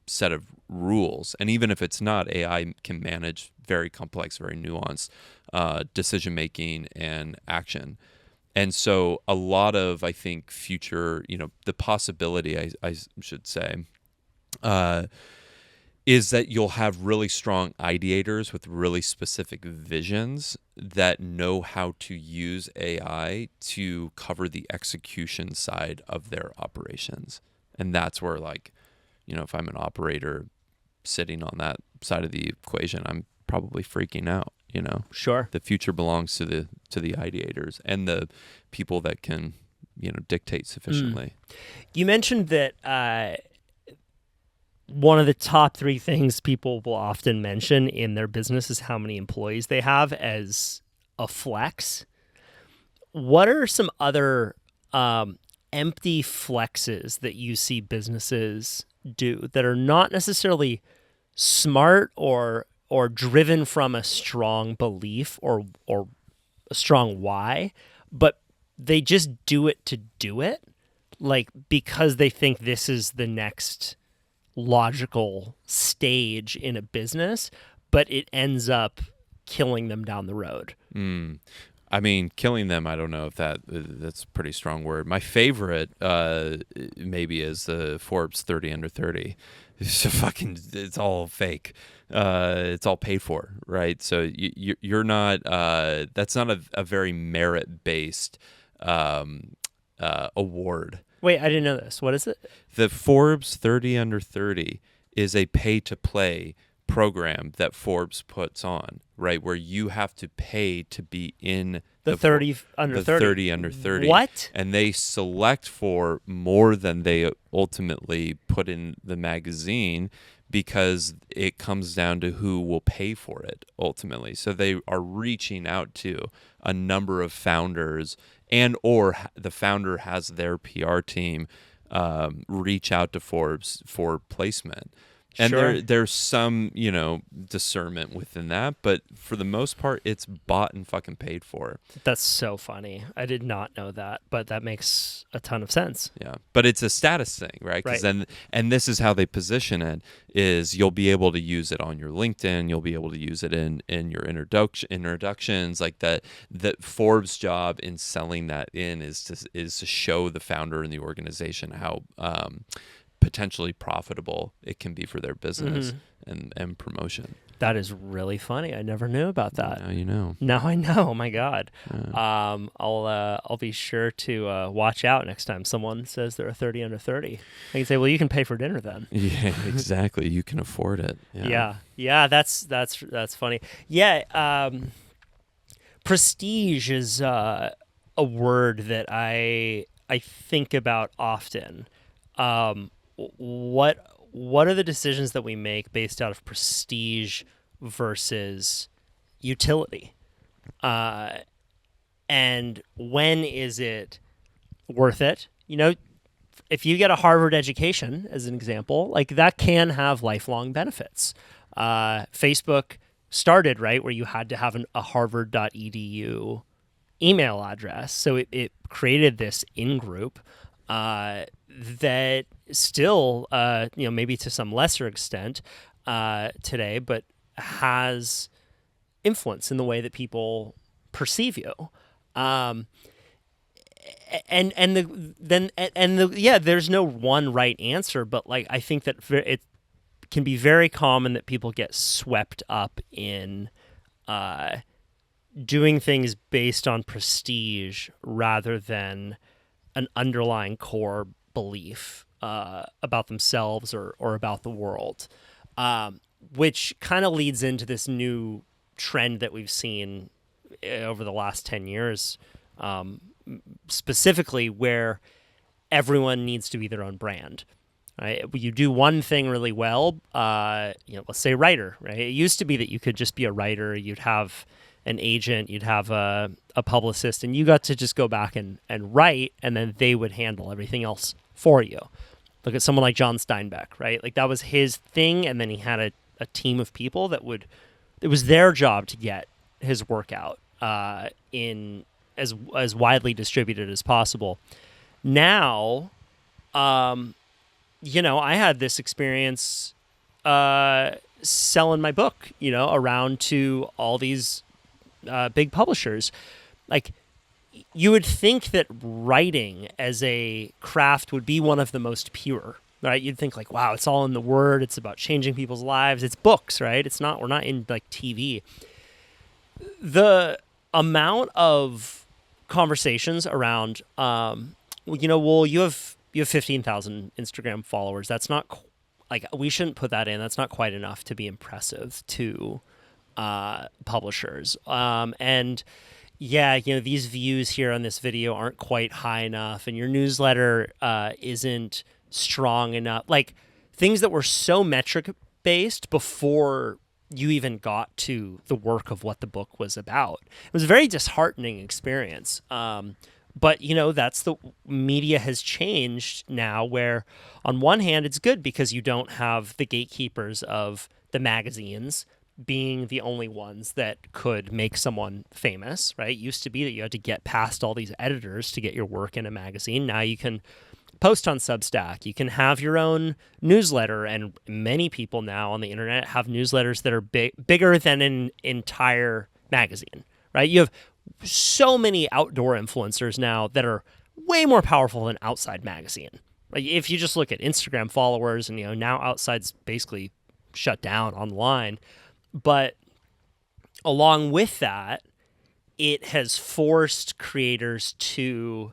set of rules. And even if it's not, AI can manage very complex, very nuanced decision-making and action. And so a lot of, I think, future, the possibility, I should say, is that you'll have really strong ideators with really specific visions that know how to use AI to cover the execution side of their operations. And that's where, if I'm an operator sitting on that side of the equation, I'm probably freaking out. Sure. The future belongs to the ideators and the people that can, dictate sufficiently. You mentioned that one of the top 3 things people will often mention in their business is how many employees they have as a flex. What are some other empty flexes that you see businesses do that are not necessarily smart or driven from a strong belief or a strong why, but they just do it to do it, like because they think this is the next logical stage in a business, but it ends up killing them down the road? I mean, killing them, I don't know if that's a pretty strong word. My favorite maybe is the Forbes 30 under 30. It's all fake. It's all paid for, right? So you're not, that's not a very merit-based award. Wait, I didn't know this. What is it? The Forbes 30 under 30 is a pay-to-play program that Forbes puts on, right? Where you have to pay to be in the 30 under 30. 30 under 30. What? And they select for more than they ultimately put in the magazine, because it comes down to who will pay for it ultimately. So they are reaching out to a number of founders, and or the founder has their PR team reach out to Forbes for placement. And Sure. there's some, discernment within that, but for the most part, it's bought and fucking paid for. That's so funny. I did not know that, but that makes a ton of sense. Yeah, but it's a status thing, right? Because Right. and this is how they position it: is you'll be able to use it on your LinkedIn, you'll be able to use it in your introductions, like that. The Forbes' job in selling that in is to show the founder and the organization how potentially profitable it can be for their business and promotion. That is really funny. I never knew about that. Now you know. Now I know. Oh my God. I'll be sure to watch out next time someone says they're a 30 under 30. I can say, well, you can pay for dinner then. Yeah, exactly. You can afford it. Yeah. That's funny. Yeah. Prestige is a word that I think about often. What are the decisions that we make based out of prestige versus utility? And when is it worth it? If you get a Harvard education, as an example, like that can have lifelong benefits. Facebook started, right, where you had to have a harvard.edu email address. So it created this in-group that still, maybe to some lesser extent today, but has influence in the way that people perceive you. There's no one right answer, but like I think that it can be very common that people get swept up in doing things based on prestige rather than an underlying core belief about themselves or about the world, which kind of leads into this new trend that we've seen over the last 10 years, specifically where everyone needs to be their own brand. Right? You do one thing really well, let's say writer, right? It used to be that you could just be a writer, you'd have an agent, you'd have a publicist, and you got to just go back and write, and then they would handle everything else for you. Look at someone like John Steinbeck, right? Like that was his thing, and then he had a team of people it was their job to get his work out in as widely distributed as possible. Now, I had this experience selling my book, around to all these big publishers. Like, you would think that writing as a craft would be one of the most pure, right? You'd think like, wow, it's all in the word. It's about changing people's lives. It's books, right? We're not in like TV. The amount of conversations around, you have 15,000 Instagram followers. That's not we shouldn't put that in. That's not quite enough to be impressive to publishers. These views here on this video aren't quite high enough, and your newsletter isn't strong enough. Like things that were so metric based before you even got to the work of what the book was about. It was a very disheartening experience. But, that's the media has changed now where on one hand, it's good because you don't have the gatekeepers of the magazines being the only ones that could make someone famous, right? It used to be that you had to get past all these editors to get your work in a magazine. Now you can post on Substack. You can have your own newsletter, and many people now on the internet have newsletters that are bigger than an entire magazine, right? You have so many outdoor influencers now that are way more powerful than Outside magazine. Like if you just look at Instagram followers, and now Outside's basically shut down online, but along with that, it has forced creators to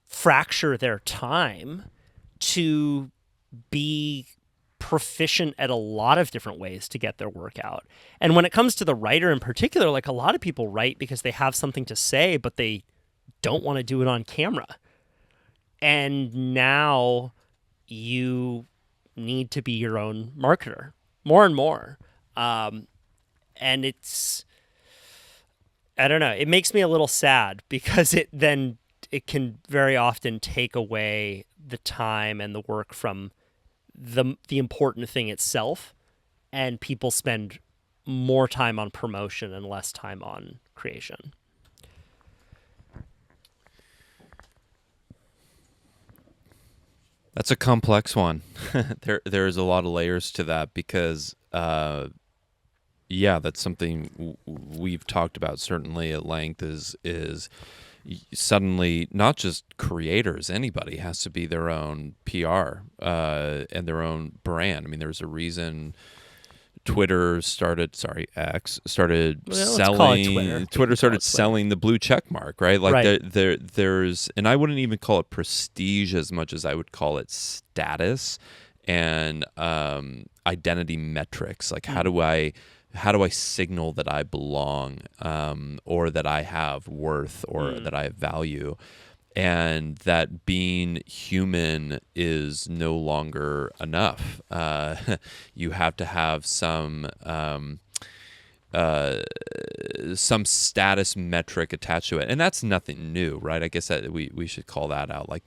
fracture their time to be proficient at a lot of different ways to get their work out. And when it comes to the writer in particular, like a lot of people write because they have something to say, but they don't want to do it on camera. And now you need to be your own marketer more and more. And it's, I don't know, it makes me a little sad because it can very often take away the time and the work from the important thing itself, and people spend more time on promotion and less time on creation. That's a complex one. There's a lot of layers to that because, that's something we've talked about certainly at length is suddenly not just creators, anybody has to be their own PR and their own brand. I mean, there's a reason X started selling. Twitter started selling the blue check mark, right? Like Right. there's, and I wouldn't even call it prestige as much as I would call it status and identity metrics. Like how do I signal that I belong, or that I have worth, or that I have value, and that being human is no longer enough. You have to have some status metric attached to it, and that's nothing new, right? I guess that we should call that out. Like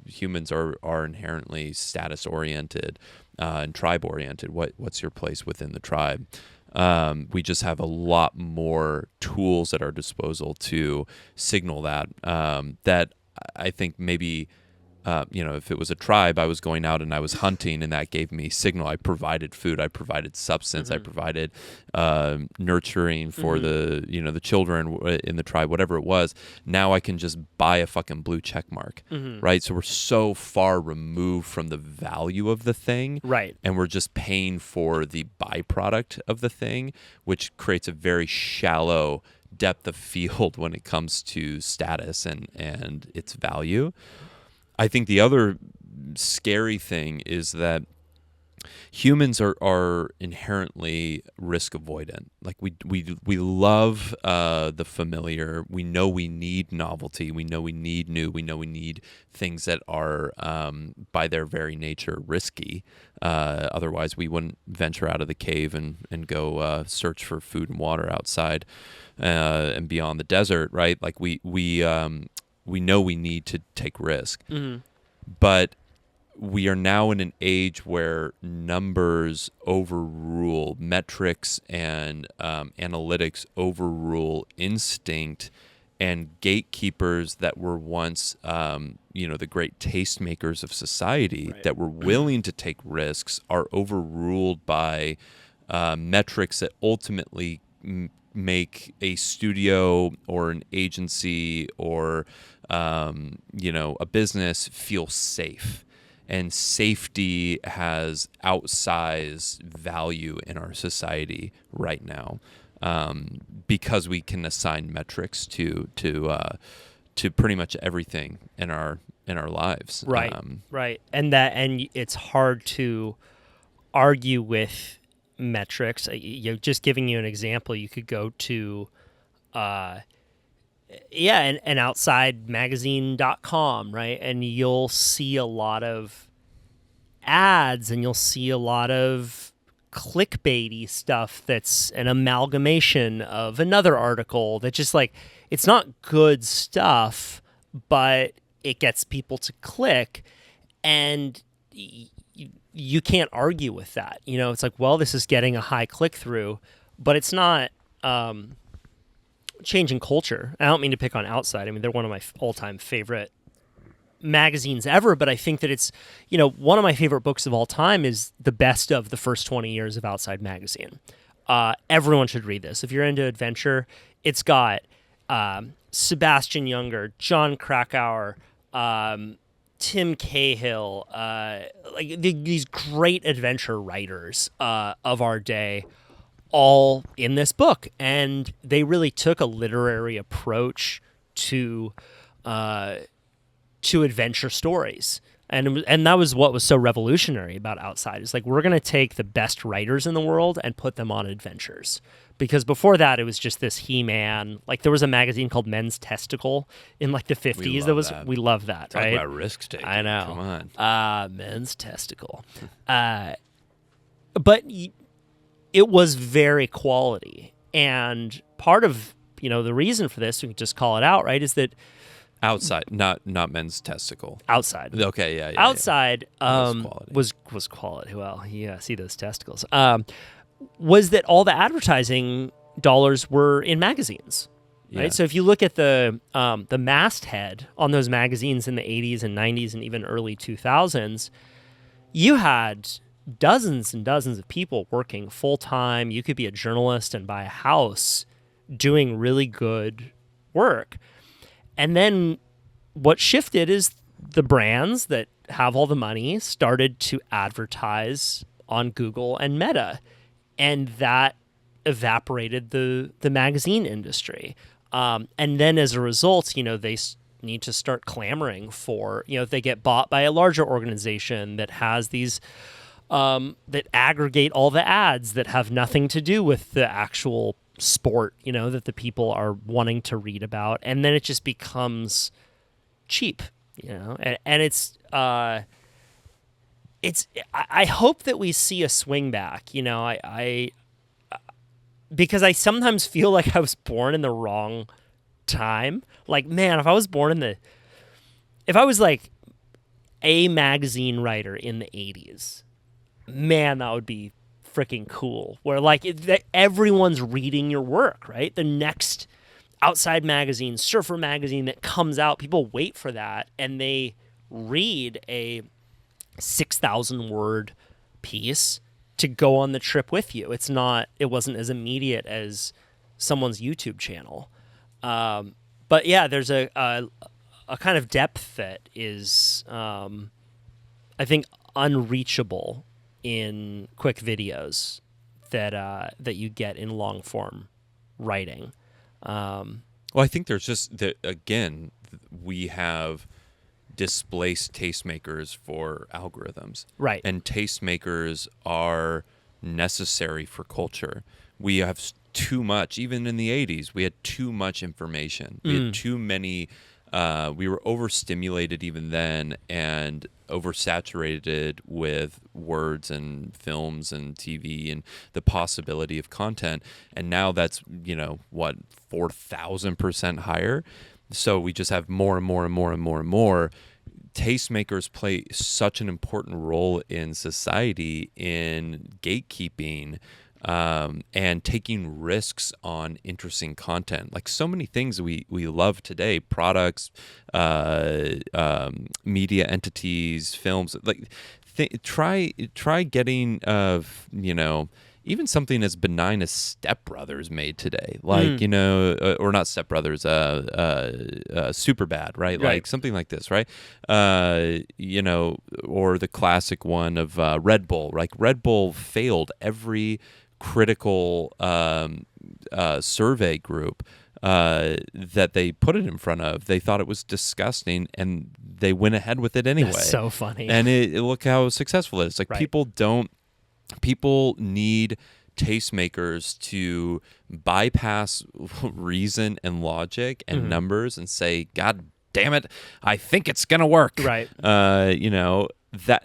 humans are inherently status oriented and tribe oriented. What's your place within the tribe? We just have a lot more tools at our disposal to signal that. That I think maybe if it was a tribe, I was going out and I was hunting, and that gave me signal. I provided food, I provided substance, I provided nurturing for the children in the tribe, whatever it was. Now I can just buy a fucking blue check mark, right? So we're so far removed from the value of the thing, Right. and we're just paying for the byproduct of the thing, which creates a very shallow depth of field when it comes to status and its value. I think the other scary thing is that humans are inherently risk avoidant. Like we love the familiar. We know we need novelty. We know we need new. We know we need things that are by their very nature risky. Otherwise, we wouldn't venture out of the cave and go search for food and water outside and beyond the desert. Right? Like we know we need to take risk, but we are now in an age where numbers overrule metrics and analytics overrule instinct, and gatekeepers that were once, the great tastemakers of society that were willing to take risks are overruled by metrics that ultimately make a studio or an agency or a business feel safe. And safety has outsized value in our society right now, because we can assign metrics to pretty much everything in our lives. Right. Right. And it's hard to argue with metrics. Just giving you an example, you could go to an outsidemagazine.com, right? And you'll see a lot of ads and you'll see a lot of clickbaity stuff that's an amalgamation of another article that just like, it's not good stuff, but it gets people to click, and you can't argue with that. It's like, well, this is getting a high click-through, but it's not changing culture. I don't mean to pick on Outside. I mean, they're one of my all-time favorite magazines ever, but I think that it's, one of my favorite books of all time is the best of the first 20 years of Outside magazine. Everyone should read this. If you're into adventure, it's got Sebastian Junger, John Krakauer, Tim Cahill, these great adventure writers of our day, all in this book, and they really took a literary approach to adventure stories, and that was what was so revolutionary about Outside. Is like, we're going to take the best writers in the world and put them on adventures, because before that it was just this He-Man. Like, there was a magazine called Men's Testicle in like the 50s. We love that. Talk right? about risk taking. I know. Come on. Men's Testicle. But it was very quality, and part of the reason for this, we can just call it out, right, is that Outside, not Men's Testicle. Outside. Okay, yeah. Outside was quality. Well, yeah, see those testicles. Was that all the advertising dollars were in magazines, right? Yeah. So if you look at the masthead on those magazines in the 80s and 90s and even early 2000s, you had dozens and dozens of people working full-time. You could be a journalist and buy a house doing really good work. And then what shifted is the brands that have all the money started to advertise on Google and Meta, and that evaporated the magazine industry. And then as a result, they need to start clamoring for, if they get bought by a larger organization that has these that aggregate all the ads that have nothing to do with the actual sport, that the people are wanting to read about, and then it just becomes cheap, and it's I hope that we see a swing back, because I sometimes feel like I was born in the wrong time. Like, man, if I was like a magazine writer in the 80s, man, that would be freaking cool, where like everyone's reading your work, right? The next Outside magazine, Surfer magazine that comes out, people wait for that, and they read a 6,000 word piece to go on the trip with you. It wasn't as immediate as someone's YouTube channel. But yeah, there's a kind of depth that is, I think, unreachable in quick videos that you get in long form writing. Well, I think there's just that again, we have displaced tastemakers for algorithms. Right. And tastemakers are necessary for culture. We have too much, even in the 80s, we had too much information. We had too many, we were overstimulated even then and oversaturated with words and films and TV and the possibility of content. And now that's, 4,000% higher. So we just have more and more and more and more and more. Tastemakers play such an important role in society in gatekeeping and taking risks on interesting content. Like so many things we love today, products, media entities, films. Like try getting even something as benign as Step Brothers made today, like or not Step Brothers, Superbad, right? Like something like this, right? Or the classic one of Red Bull. Like Red Bull failed every critical survey group that they put it in front of. They thought it was disgusting, and they went ahead with it anyway. That's so funny. And look how successful it is. Like people need tastemakers to bypass reason and logic and numbers and say, God damn it, I think it's gonna work. Right.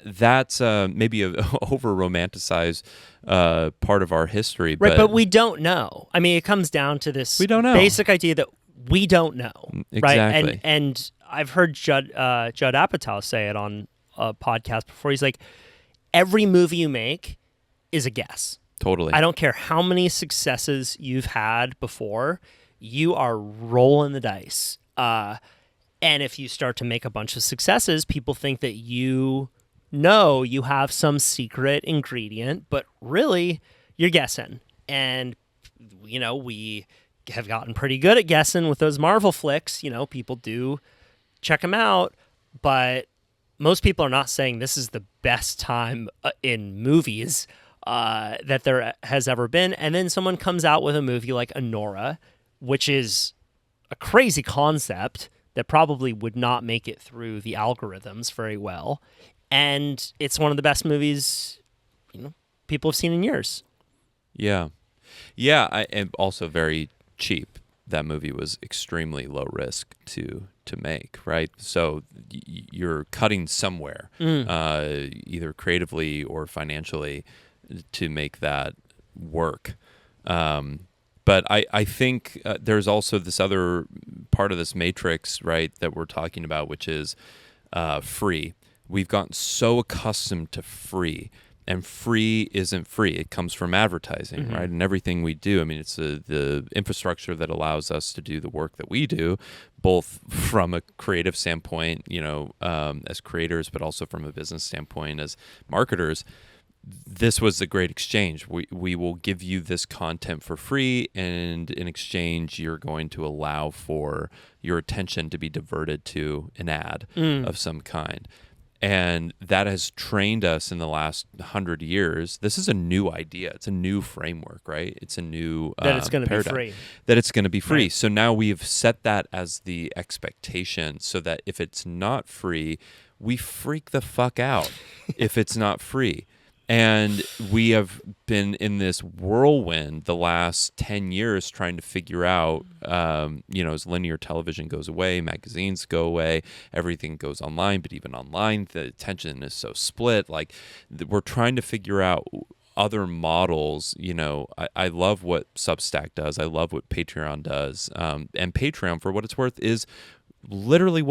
That's maybe a over romanticized part of our history. Right, but we don't know. I mean, it comes down to this basic idea that we don't know. Exactly. Right? And I've heard Judd Apatow say it on a podcast before. He's like, every movie you make is a guess. Totally. I don't care how many successes you've had before, you are rolling the dice. And if you start to make a bunch of successes, people think that you have some secret ingredient, but really you're guessing. And, we have gotten pretty good at guessing with those Marvel flicks. People do check them out, but most people are not saying this is the best time in movies that there has ever been. And then someone comes out with a movie like Anora, which is a crazy concept that probably would not make it through the algorithms very well. And it's one of the best movies, people have seen in years. Yeah. And also very cheap. That movie was extremely low risk to make, right? So you're cutting somewhere, either creatively or financially, to make that work. But I think there's also this other part of this matrix, right, that we're talking about, which is free. We've gotten so accustomed to free, and free isn't free. It comes from advertising, right? And everything we do, I mean, it's the infrastructure that allows us to do the work that we do, both from a creative standpoint, as creators, but also from a business standpoint as marketers. This was the great exchange. We will give you this content for free, and in exchange, you're going to allow for your attention to be diverted to an ad of some kind. And that has trained us in the last 100 years. This is a new idea. It's a new framework, right? It's a new that it's going to be free. That it's going to be free. Right. So now we've set that as the expectation, so that if it's not free, we freak the fuck out if it's not free. And we have been in this whirlwind the last 10 years trying to figure out, as linear television goes away, magazines go away, everything goes online, but even online, the attention is so split. Like, we're trying to figure out other models. I love what Substack does. I love what Patreon does. And Patreon, for what it's worth, is literally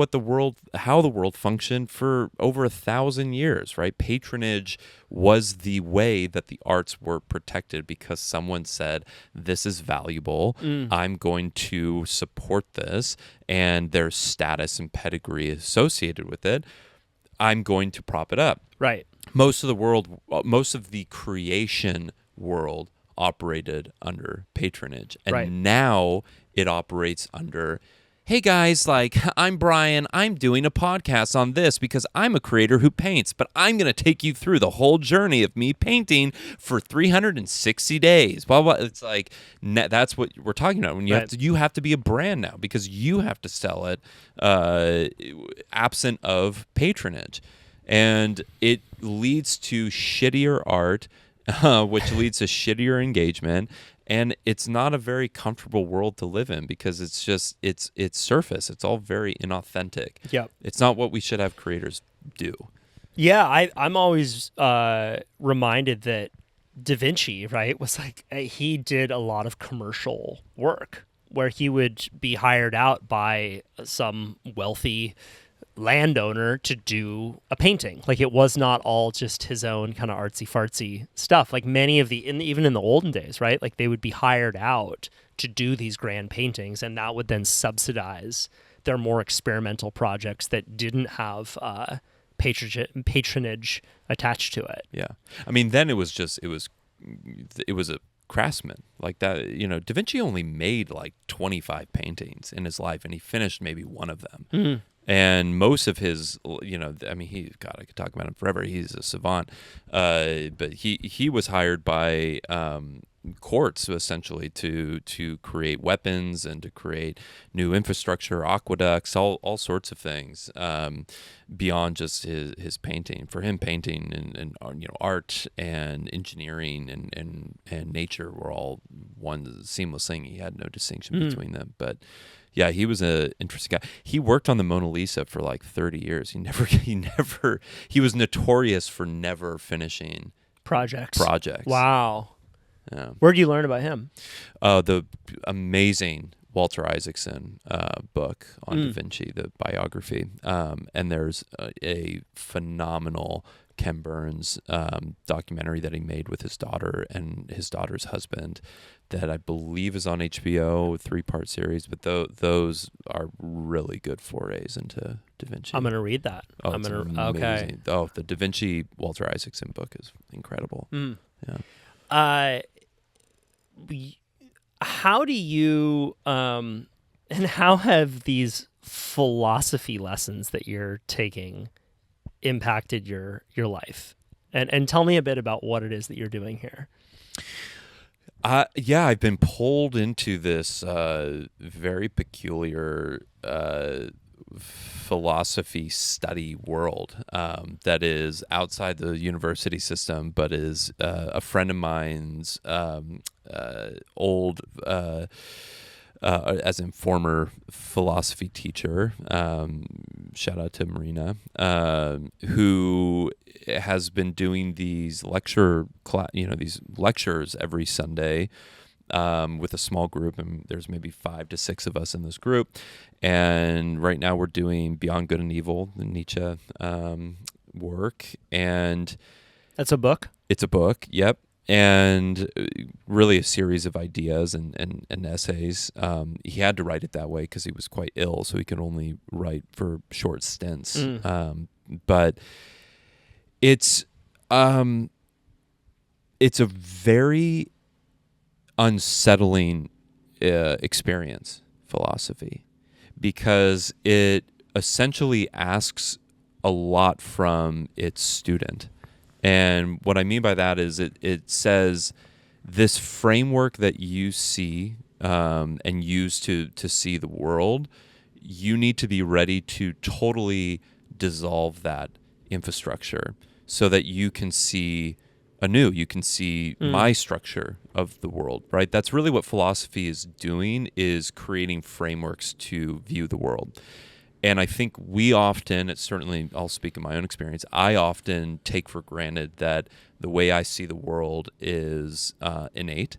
how the world functioned for over 1,000 years, right? Patronage was the way that the arts were protected, because someone said, this is valuable, I'm going to support this, and there's status and pedigree associated with it. I'm going to prop it up. Right. Most of the creation world operated under patronage, and Right. now it operates under, hey guys, like, I'm Brian, I'm doing a podcast on this because I'm a creator who paints, but I'm going to take you through the whole journey of me painting for 360 days. Blah, blah. It's like, that's what we're talking about. When you have to be a brand now because you have to sell it absent of patronage. And it leads to shittier art, which leads to shittier engagement. And it's not a very comfortable world to live in because it's just, it's surface. It's all very inauthentic. Yep. It's not what we should have creators do. Yeah, I'm always reminded that Da Vinci, right, was like, he did a lot of commercial work where he would be hired out by some wealthy landowner to do a painting. Like, it was not all just his own kind of artsy fartsy stuff. Like many of even in the olden days, right? Like they would be hired out to do these grand paintings, and that would then subsidize their more experimental projects that didn't have patronage attached to it. Yeah. I mean, then it was a craftsman like that. You know, Da Vinci only made like 25 paintings in his life, and he finished maybe one of them. Mm. And most of his, you know, I mean, I could talk about him forever. He's a savant. But he was hired by courts essentially to create weapons and to create new infrastructure, aqueducts, all sorts of things beyond just his painting. For him, painting and you know, art and engineering and nature were all one seamless thing. He had no distinction between them. But yeah, he was an interesting guy. He worked on the Mona Lisa for like 30 years. He was notorious for never finishing Projects. Wow. Yeah. Where'd you learn about him? The amazing Walter Isaacson book on Da Vinci, the biography. And there's a phenomenal Ken Burns documentary that he made with his daughter and his daughter's husband that I believe is on HBO, a 3-part series. But those are really good forays into Da Vinci. I'm going to read that. Oh, it's amazing. Okay. Oh, the Da Vinci Walter Isaacson book is incredible. Yeah. How do you and how have these philosophy lessons that you're taking impacted your life? And tell me a bit about what it is that you're doing here. Yeah, I've been pulled into this very peculiar philosophy study world that is outside the university system, but is a friend of mine's old, as in former philosophy teacher, shout out to Marina, who has been doing these these lectures every Sunday with a small group, and there's maybe 5 to 6 of us in this group. And right now we're doing Beyond Good and Evil, the Nietzsche work. And that's a book? It's a book, yep. And really a series of ideas and essays. He had to write it that way because he was quite ill, so he could only write for short stints. But it's a very unsettling experience, philosophy, because it essentially asks a lot from its student. And what I mean by that is it says this framework that you see and use to see the world, you need to be ready to totally dissolve that infrastructure so that you can see anew. You can see my structure of the world, right? That's really what philosophy is doing, is creating frameworks to view the world. And I think we often, it's certainly, I'll speak in my own experience, I often take for granted that the way I see the world is innate.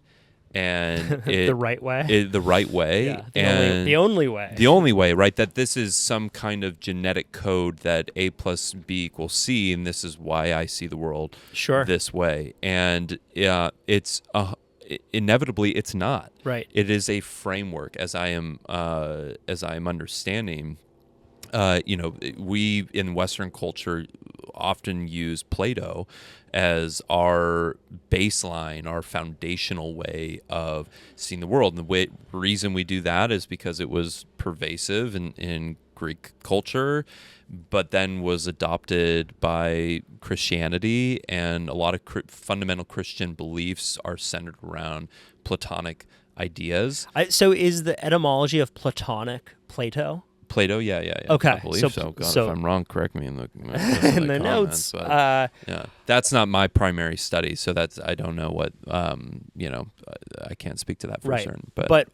And the right way? The right way. Yeah, the only way. The only way, right? That this is some kind of genetic code that A plus B equals C, and this is why I see the world this way. And it's inevitably it's not. Right. It is a framework, as I am understanding. we in Western culture often use Plato as our baseline, our foundational way of seeing the world. And the reason we do that is because it was pervasive in Greek culture, but then was adopted by Christianity, and a lot of fundamental Christian beliefs are centered around Platonic ideas. So is the etymology of Platonic Plato? Plato, yeah. Okay, I believe so. God, so if I'm wrong, correct me in the in the notes. But, yeah, that's not my primary study, so I don't know what I can't speak to that for certain. But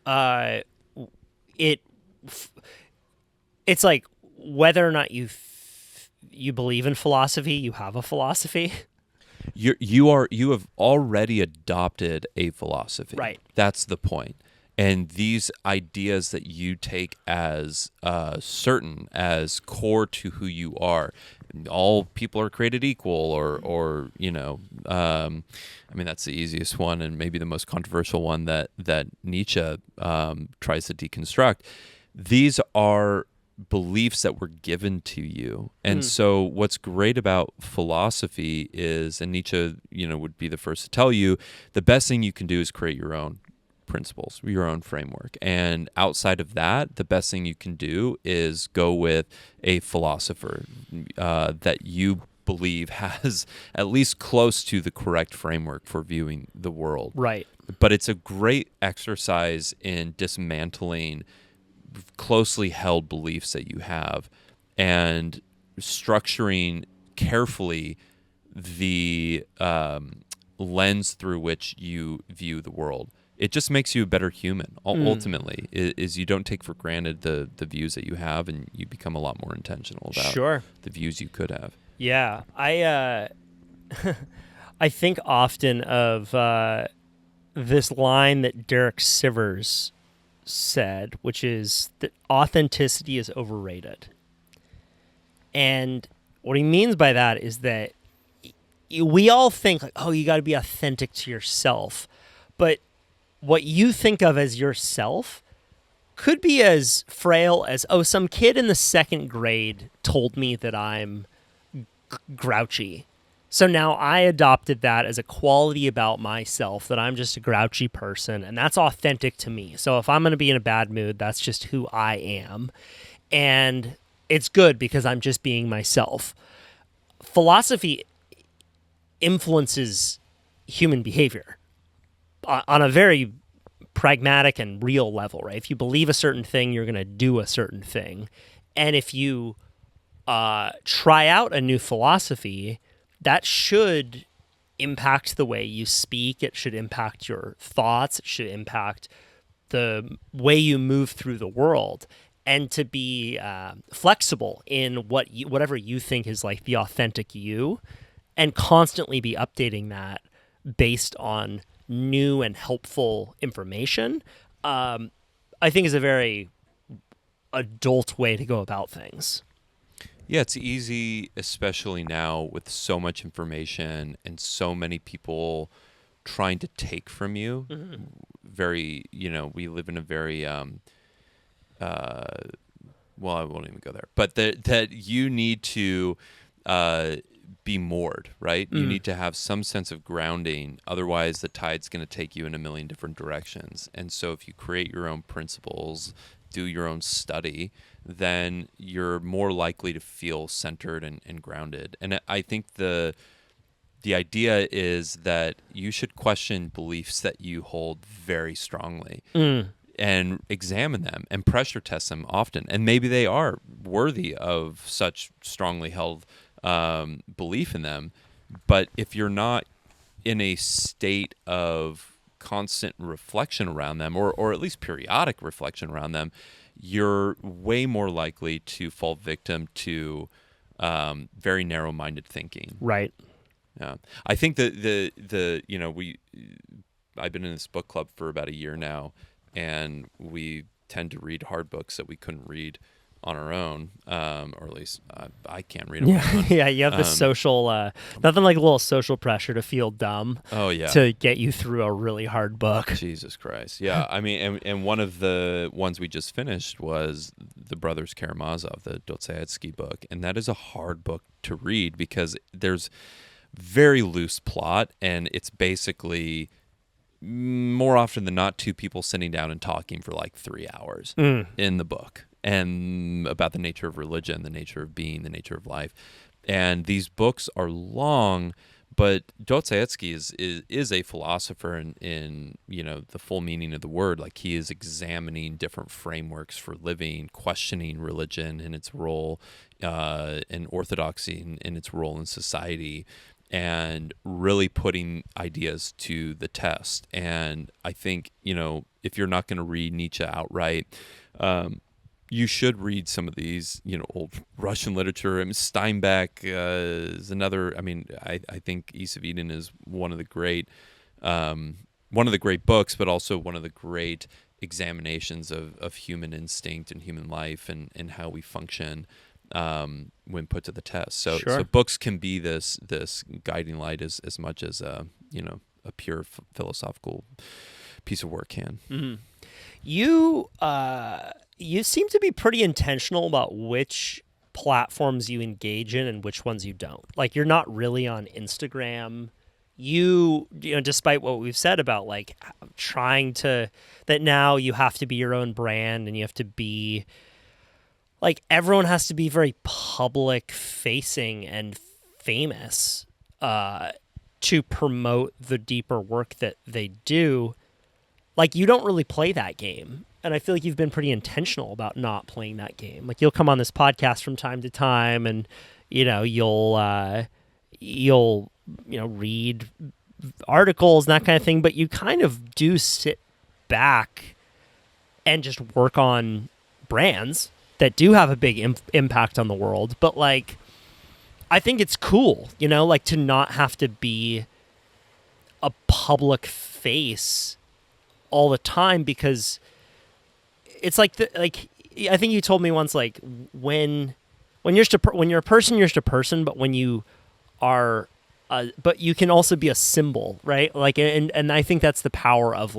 it's like whether or not you believe in philosophy, you have a philosophy. You have already adopted a philosophy. Right. That's the point. And these ideas that you take as certain, as core to who you are, all people are created equal, or I mean, that's the easiest one and maybe the most controversial one that Nietzsche tries to deconstruct. These are beliefs that were given to you. And so what's great about philosophy is, and Nietzsche, would be the first to tell you, the best thing you can do is create your own principles, your own framework. And outside of that, the best thing you can do is go with a philosopher that you believe has at least close to the correct framework for viewing the world. Right. But it's a great exercise in dismantling closely held beliefs that you have and structuring carefully the lens through which you view the world. It just makes you a better human. Ultimately, is you don't take for granted the views that you have, and you become a lot more intentional about the views you could have. Yeah, I think often of this line that Derek Sivers said, which is that authenticity is overrated. And what he means by that is that we all think like, oh, you got to be authentic to yourself, but what you think of as yourself could be as frail as, oh, some kid in the second grade told me that I'm grouchy. So now I adopted that as a quality about myself, that I'm just a grouchy person, and that's authentic to me. So if I'm going to be in a bad mood, that's just who I am. And it's good because I'm just being myself. Philosophy influences human behavior on a very pragmatic and real level, right? If you believe a certain thing, you're going to do a certain thing. And if you try out a new philosophy, that should impact the way you speak. It should impact your thoughts. It should impact the way you move through the world. And to be flexible in whatever you think is like the authentic you, and constantly be updating that based on new and helpful information, I think is a very adult way to go about things. Yeah, it's easy, especially now with so much information and so many people trying to take from you. Mm-hmm. We live in a very, well, I won't even go there, but that you need to be moored, right? You need to have some sense of grounding. Otherwise, the tide's going to take you in a million different directions. And so if you create your own principles, do your own study, then you're more likely to feel centered and grounded. And I think the idea is that you should question beliefs that you hold very strongly and examine them and pressure test them often. And maybe they are worthy of such strongly held belief in them. But if you're not in a state of constant reflection around them, or at least periodic reflection around them, you're way more likely to fall victim to very narrow-minded thinking. Right. Yeah. I think that I've been in this book club for about a year now, and we tend to read hard books that we couldn't read on our own, or at least I can't read them. Yeah, yeah. You have the social, nothing like a little social pressure to feel dumb. Oh yeah. To get you through a really hard book. Jesus Christ. Yeah. I mean, and one of the ones we just finished was the Brothers Karamazov, the Dostoevsky book, and that is a hard book to read because there's very loose plot, and it's basically more often than not two people sitting down and talking for like 3 hours in the book, and about the nature of religion, the nature of being, the nature of life. And these books are long, but Dostoevsky is a philosopher in the full meaning of the word. Like, he is examining different frameworks for living, questioning religion and its role, and orthodoxy in its role in society, and really putting ideas to the test. And I think, if you're not going to read Nietzsche outright, you should read some of these, old Russian literature. I mean, Steinbeck is another. I mean, I think East of Eden is one of the great books, but also one of the great examinations of human instinct and human life and how we function when put to the test. So books can be this guiding light as much as a pure philosophical piece of work can. Mm-hmm. You seem to be pretty intentional about which platforms you engage in and which ones you don't. Like, you're not really on Instagram. You despite what we've said about like trying to, that now you have to be your own brand and you have to be like, everyone has to be very public facing and famous to promote the deeper work that they do. Like, you don't really play that game. And I feel like you've been pretty intentional about not playing that game. Like, you'll come on this podcast from time to time and, you'll read articles and that kind of thing, but you kind of do sit back and just work on brands that do have a big impact on the world. But like, I think it's cool, like, to not have to be a public face all the time, because it's like I think you told me once, like, when you're a person, you're just a person, but when you are but you can also be a symbol, right? Like, and I think that's the power of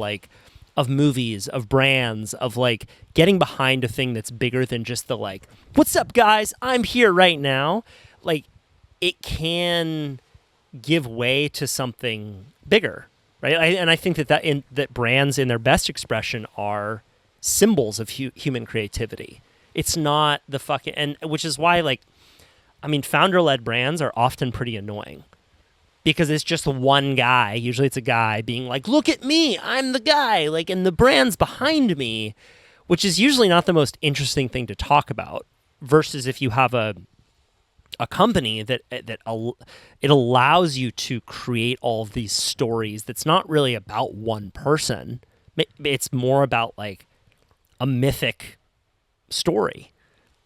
movies, of brands, of like getting behind a thing that's bigger than just the like, what's up guys, I'm here right now. Like, it can give way to something bigger, right? And I think that brands in their best expression are symbols of human creativity. It's not the fucking, and which is why, like, I mean, founder-led brands are often pretty annoying because it's just one guy. Usually it's a guy being like, look at me, I'm the guy, like, and the brand's behind me, which is usually not the most interesting thing to talk about, versus if you have a company that it allows you to create all of these stories that's not really about one person. It's more about like a mythic story.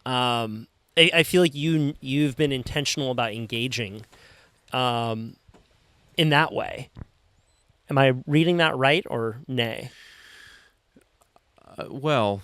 I feel like you've been intentional about engaging in that way. Am I reading that right or nay? Well,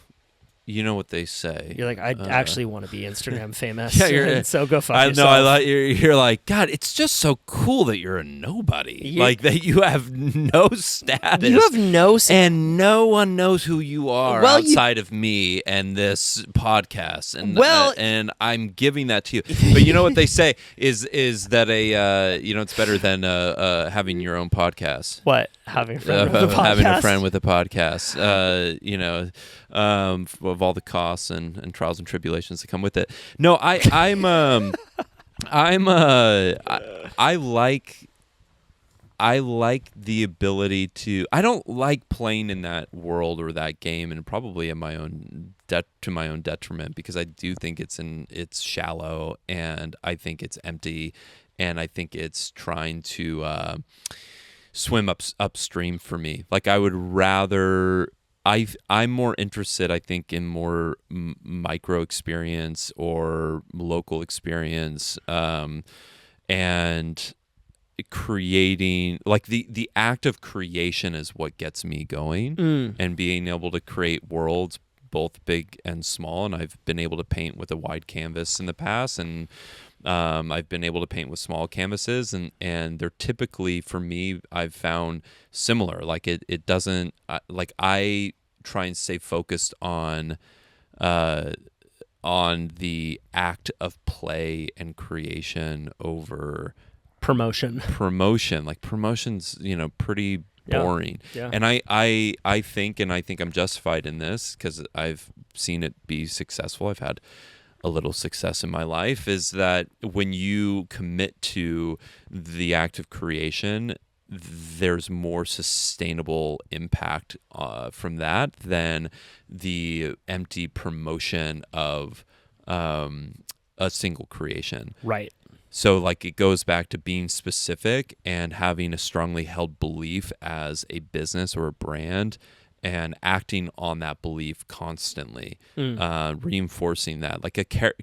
you know what they say. You're like, I actually want to be Instagram famous. Yeah, so go fuck I yourself. know. I like you're like, God, it's just so cool that you're a nobody. Like, that you have no status. You have no and no one knows who you are outside of me and this podcast. And and I'm giving that to you. But you know what they say is that it's better than having your own podcast. What? Having a friend with a podcast. Having a friend with a podcast. Of all the costs and trials and tribulations that come with it. No, I like the ability to. I don't like playing in that world or that game, and probably at my own to my own detriment, because I do think it's shallow, and I think it's empty, and I think it's trying to swim upstream for me. Like, I would rather. I'm more interested, I think, in more micro experience or local experience, and creating, like, the act of creation is what gets me going, and being able to create worlds both big and small, and I've been able to paint with a wide canvas in the past, and I've been able to paint with small canvases, and they're typically, for me, I've found similar. Like it doesn't, like I try and stay focused on the act of play and creation over Promotion. Like promotion's, pretty boring. Yeah. And I think I'm justified in this because I've seen it be successful. I've had a little success in my life, is that when you commit to the act of creation, there's more sustainable impact from that than the empty promotion of a single creation. Right. So like it goes back to being specific and having a strongly held belief as a business or a brand, and acting on that belief constantly, reinforcing that. Like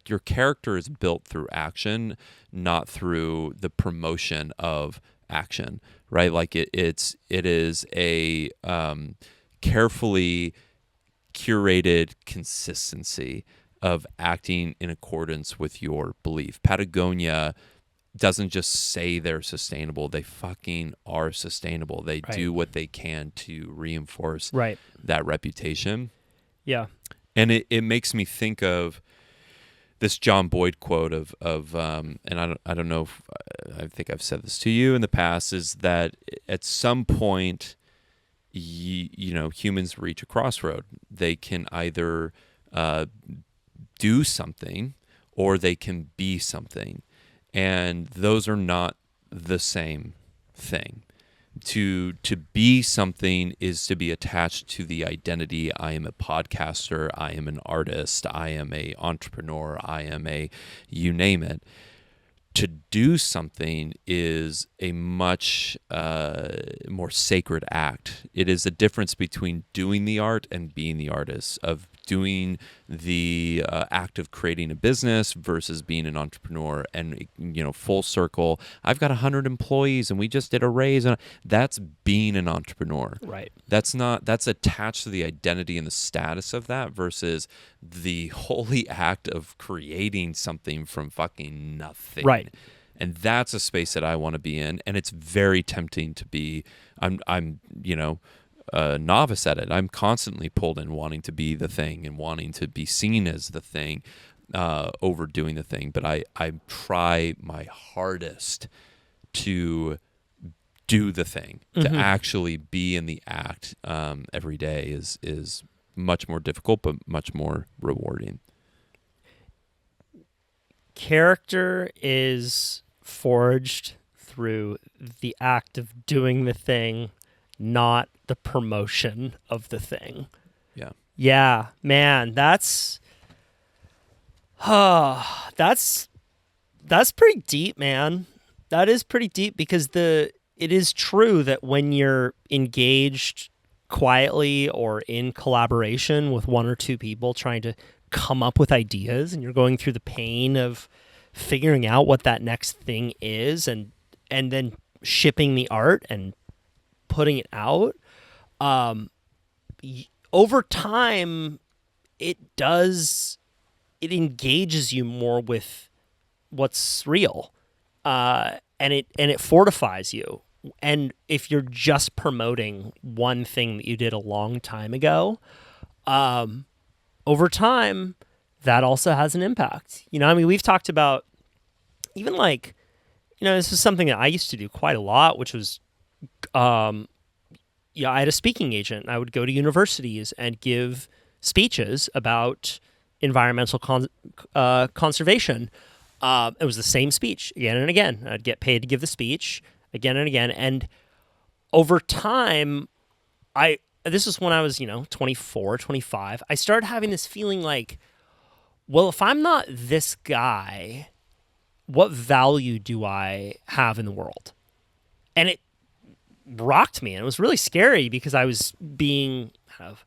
your character is built through action, not through the promotion of action, right? Like it is a carefully curated consistency of acting in accordance with your belief. Patagonia doesn't just say they're sustainable, they fucking are sustainable. They do what they can to reinforce that reputation. Yeah. And it makes me think of this John Boyd quote of and I don't know if I think I've said this to you in the past, is that at some point humans reach a crossroad. They can either do something or they can be something. And those are not the same thing. To be something is to be attached to the identity. I am a podcaster. I am an artist. I am a entrepreneur. I am a you name it. To do something is a much more sacred act. It is a difference between doing the art and being the artist, of doing the act of creating a business versus being an entrepreneur. And, full circle, I've got 100 employees and we just did a raise. And that's being an entrepreneur. Right. That's attached to the identity and the status of that versus the holy act of creating something from fucking nothing. Right. And that's a space that I want to be in. And it's very tempting to be, I'm a novice at it. I'm constantly pulled in wanting to be the thing and wanting to be seen as the thing, over doing the thing. But I try my hardest to do the thing, to actually be in the act every day is much more difficult, but much more rewarding. Character is forged through the act of doing the thing, not the promotion of the thing. Yeah. Yeah, man, that's pretty deep, man. That is pretty deep, because it is true that when you're engaged quietly or in collaboration with one or two people trying to come up with ideas, and you're going through the pain of figuring out what that next thing is, and then shipping the art and putting it out, over time it engages you more with what's real, and it fortifies you. And if you're just promoting one thing that you did a long time ago, over time that also has an impact. We've talked about even this is something that I used to do quite a lot, which was I had a speaking agent. I would go to universities and give speeches about environmental conservation. It was the same speech again and again. I'd get paid to give the speech again and again. And over time, this is when I was, 24, 25. I started having this feeling like, well, if I'm not this guy, what value do I have in the world? And it rocked me, and it was really scary because I was being kind of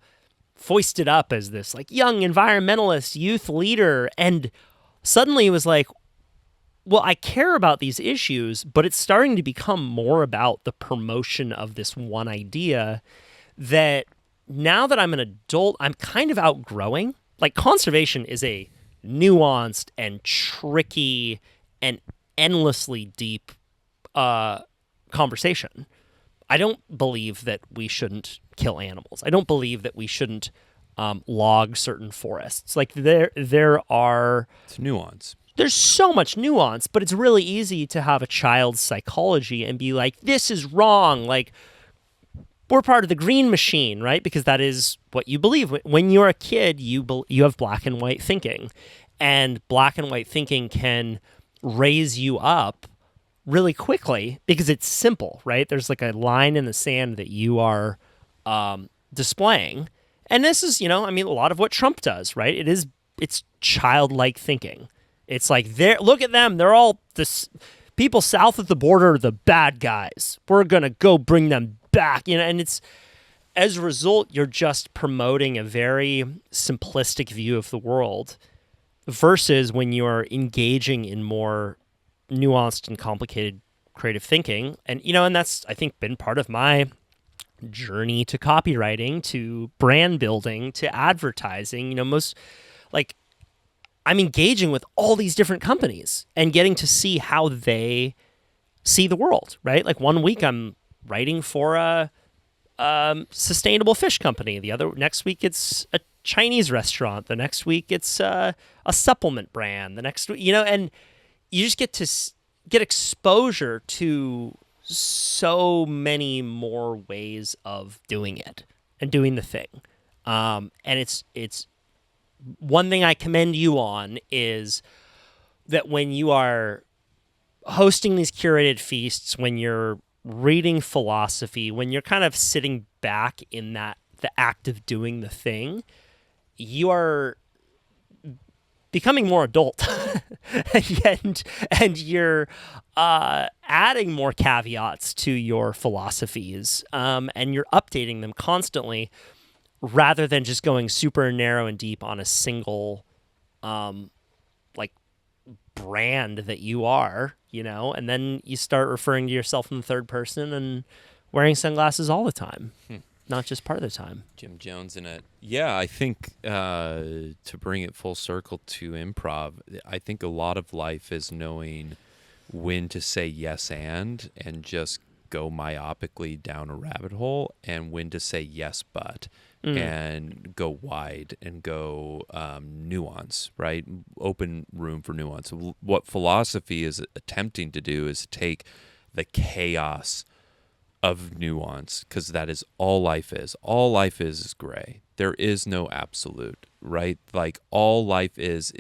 foisted up as this young environmentalist, youth leader, and suddenly it was like, well, I care about these issues, but it's starting to become more about the promotion of this one idea that now that I'm an adult, I'm kind of outgrowing. Like, conservation is a nuanced and tricky and endlessly deep conversation. I don't believe that we shouldn't kill animals. I don't believe that we shouldn't log certain forests. Like, there are... It's nuance. There's so much nuance, but it's really easy to have a child's psychology and be like, this is wrong. Like, we're part of the green machine, right? Because that is what you believe. When you're a kid, you have black and white thinking. And black and white thinking can raise you up really quickly because it's simple, right? There's like a line in the sand that you are displaying. And this is, a lot of what Trump does, right? It's childlike thinking. It's like, look at them. They're all people south of the border are the bad guys. We're going to go bring them back. And it's, as a result, you're just promoting a very simplistic view of the world versus when you're engaging in more nuanced and complicated creative thinking. And, and that's, I think, been part of my journey to copywriting, to brand building, to advertising. I'm engaging with all these different companies and getting to see how they see the world, right? Like, one week I'm writing for a sustainable fish company. Next week it's a Chinese restaurant. The next week it's a supplement brand. The next week, and you just get to get exposure to so many more ways of doing it and doing the thing. And it's one thing I commend you on is that when you are hosting these curated feasts, when you're reading philosophy, when you're kind of sitting back in the act of doing the thing, you are becoming more adult and you're adding more caveats to your philosophies, and you're updating them constantly rather than just going super narrow and deep on a single brand that you are, and then you start referring to yourself in the third person and wearing sunglasses all the time, not just part of the time. Jim Jones in it. Yeah, I think to bring it full circle to improv, I think a lot of life is knowing when to say yes and just go myopically down a rabbit hole, and when to say yes but and go wide and go nuance, right? Open room for nuance. What philosophy is attempting to do is take the chaos of nuance, because that is all life is. All life is gray. There is no absolute, right? Like, all life is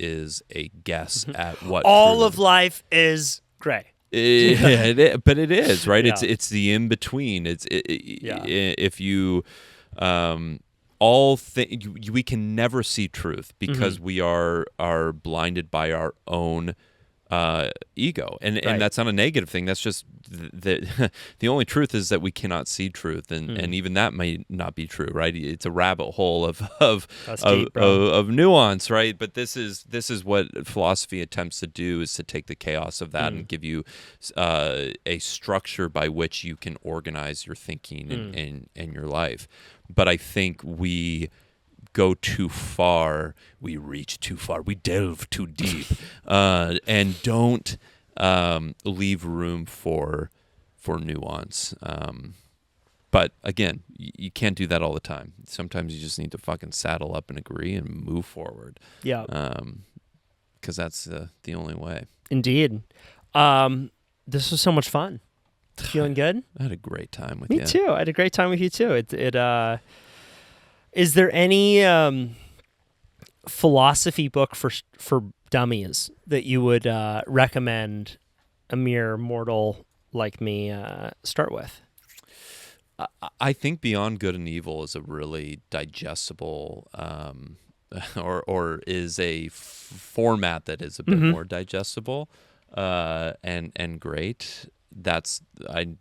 a guess at what all of life is gray. But it is, right? Yeah. It's the in between. If you we can never see truth because we are blinded by our own ego, and that's not a negative thing. That's just the only truth is that we cannot see truth, and even that may not be true, right? It's a rabbit hole of nuance, right? But this is what philosophy attempts to do, is to take the chaos of that and give you a structure by which you can organize your thinking and your life. But I think we go too far, we reach too far, we delve too deep, and don't leave room for nuance. But again, you can't do that all the time. Sometimes you just need to fucking saddle up and agree and move forward. Yeah. Because that's the only way. Indeed. This was so much fun. Feeling good? I had a great time with you. Me too. I had a great time with you too. Is there any philosophy book for dummies that you would recommend a mere mortal like me start with? I think Beyond Good and Evil is a really digestible, or is a format that is a bit more digestible, and great. That's on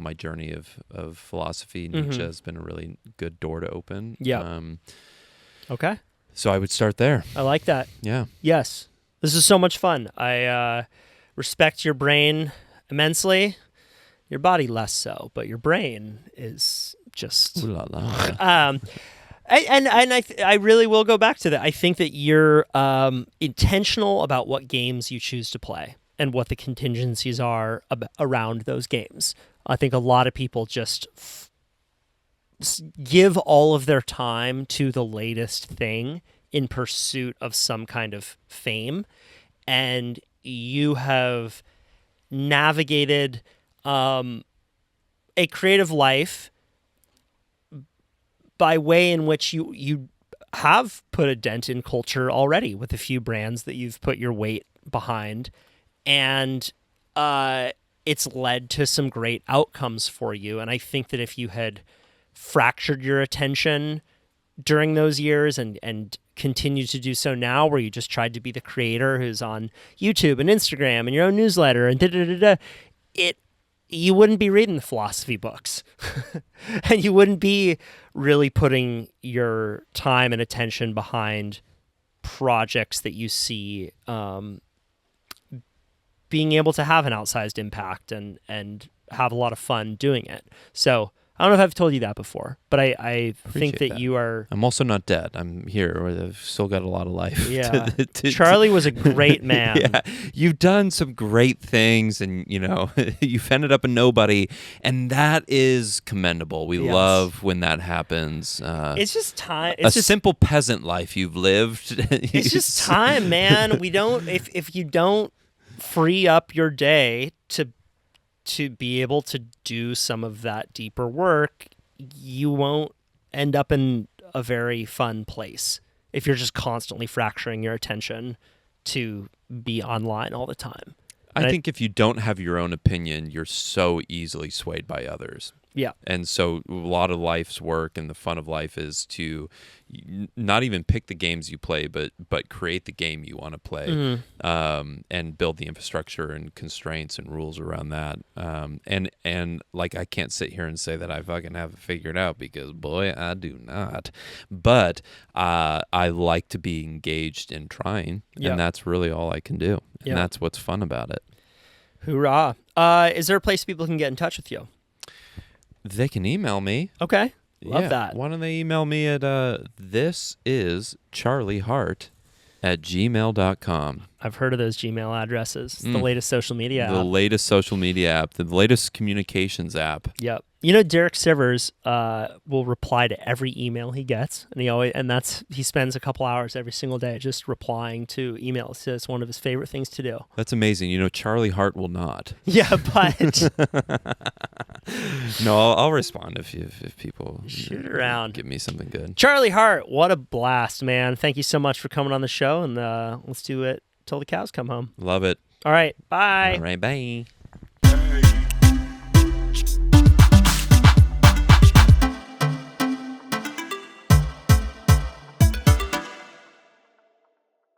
my journey of philosophy, Nietzsche has been a really good door to open. Yeah. Okay. So I would start there. I like that. Yeah. Yes. This is so much fun. I respect your brain immensely. Your body less so, but your brain is just. Ooh la la. I really will go back to that. I think that you're intentional about what games you choose to play and what the contingencies are around those games. I think a lot of people just give all of their time to the latest thing in pursuit of some kind of fame, and you have navigated a creative life by way in which you have put a dent in culture already with a few brands that you've put your weight behind, and it's led to some great outcomes for you. And I think that if you had fractured your attention during those years and continue to do so now, where you just tried to be the creator who's on YouTube and Instagram and your own newsletter and you wouldn't be reading the philosophy books and you wouldn't be really putting your time and attention behind projects that you see being able to have an outsized impact and have a lot of fun doing it. So I don't know if I've told you that before, but I think that you are... I'm also not dead. I'm here. I've still got a lot of life. Yeah. Charlie was a great man. Yeah. You've done some great things, and, you've ended up a nobody, and that is commendable. We love when that happens. It's just time. It's a simple peasant life you've lived. It's just time, man. We don't... If you don't free up your day to be able to do some of that deeper work, you won't end up in a very fun place if you're just constantly fracturing your attention to be online all the time. I think if you don't have your own opinion, you're so easily swayed by others. Yeah. And so a lot of life's work and the fun of life is to not even pick the games you play, but create the game you want to play, and build the infrastructure and constraints and rules around that. And like, I can't sit here and say that I fucking have it figured out, because boy, I do not. But I like to be engaged in trying, and that's really all I can do. And that's what's fun about it. Hoorah. Is there a place people can get in touch with you? They can email me. Okay. Love that. Why don't they email me at thisischarliehart@gmail.com. I've heard of those Gmail addresses. It's the latest social media app. The latest social media app. The latest communications app. Yep. Derek Sivers will reply to every email he gets, and he spends a couple hours every single day just replying to emails. So it's one of his favorite things to do. That's amazing. Charlie Hart will not. Yeah, but no, I'll respond if people shoot around. Give me something good. Charlie Hart, what a blast, man! Thank you so much for coming on the show, and let's do it till the cows come home. Love it. All right, bye. All right, bye.